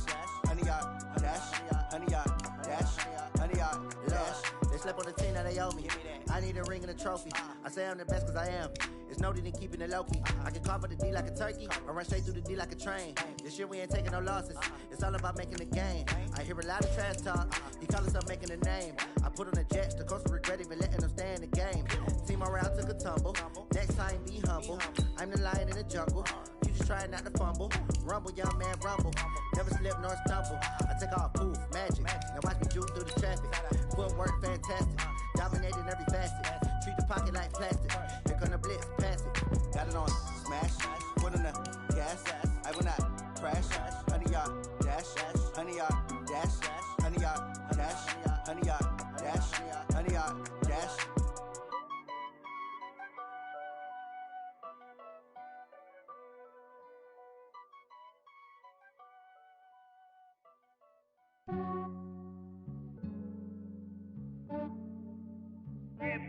honey, y'all dash, honey, y'all dash, honey, y'all dash. They slept on the team that they owe me. I need a ring and a trophy. I say I'm the best cause I am. It's noted in keeping it low-key. I can carve up the D like a turkey or run straight through the D like a train. This year we ain't taking no losses. It's all about making the game. I hear a lot of trash talk. He call himself making a name. I put on the Jets. The coach will regret even letting them stay in the game. Team around took a tumble. Next time be humble. I'm the lion in the jungle. You just try not to fumble. Rumble, young man, rumble. Never slip nor stumble. I take off, poof, magic. Now watch me juke through the traffic. Footwork fantastic. Dominating every facet. Treat the pocket like plastic. Here come the blitz, pass it. Got it on smash. Foot on the gas. I will not crash. Honey, y'all dash. Honey, y'all dash. Honey, y'all dash. Honey, y'all dash. Honey, y'all dash.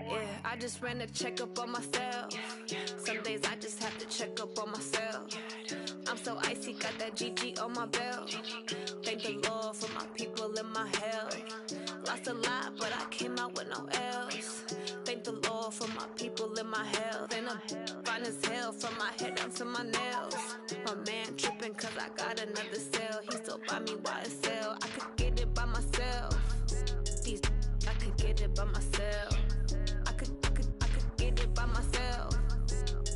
Yeah, I just ran a checkup on myself. Some days I just have to check up on myself. I'm so icy, got that GG on my belt. Thank the Lord for my people in my health. Lost a lot, but I came out with no else. Thank the Lord for my people in my health. And I'm fine as hell from my head down to my nails. My man tripping cause I got another cell. He still buy me YSL. I could get it by myself. These I could get it by myself. I could get it by myself.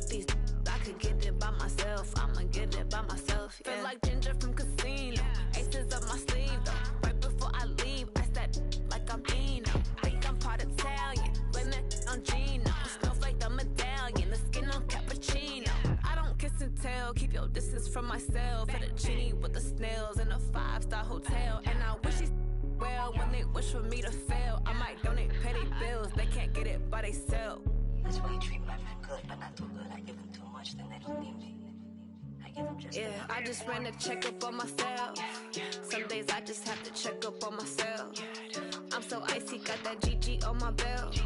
These I could get it by myself. I'ma get it by myself. Yeah. Feel like Ginger from Casino. Aces up my sleeve though. Right before I leave, I said like I'm Dino. Think I'm part Italian. Blame that on Gino. Smells like the medallion. from myself. At a genie with the snails in a 5-star hotel. And I wish she well when they wish for me to fail. I might donate petty bills, they can't get it by themselves. That's why you treat my friend good, but not too good. I give them too much, then they don't need me. I give them just enough. I just ran a checkup on myself. Some days I just have to check up on myself. I'm so icy, got that GG on my belt.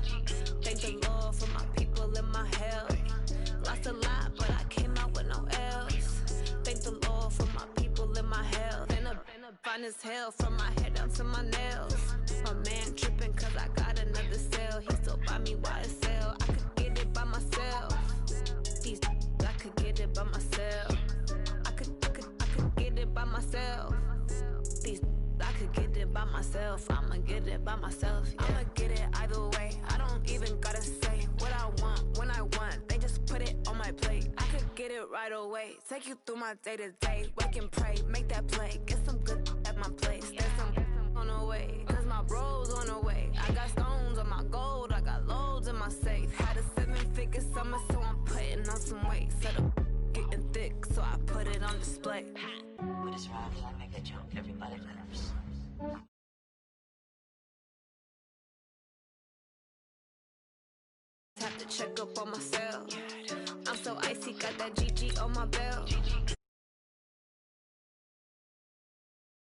Thank the Lord for my people in my health. Lost a lot, but I came out with no else. Thank the Lord for my people in my health. Been a fine as hell from my head down to my nails. My man tripping cause I got another cell. He still buy me YSL. I could get it by myself. These I could get it by myself. I could get it by myself. These I could get it by myself. I'ma get it by myself. Yeah. I'ma get it either way. I don't even gotta say what I want when I want. They just put it on my plate. I could get it right away. Take you through my day to day. Wake and pray, make that play. Get some good at my place. There's some on the way. Cause my bro's on the way. I got stones on my gold. I got loads in my safe. Had a 7-figure summer, so I'm putting on some weight. Set up getting thick, so I put it on display. With this ride, I make a jump. Everybody claps. Have to check up on myself. I'm so icy, got that GG on my belt.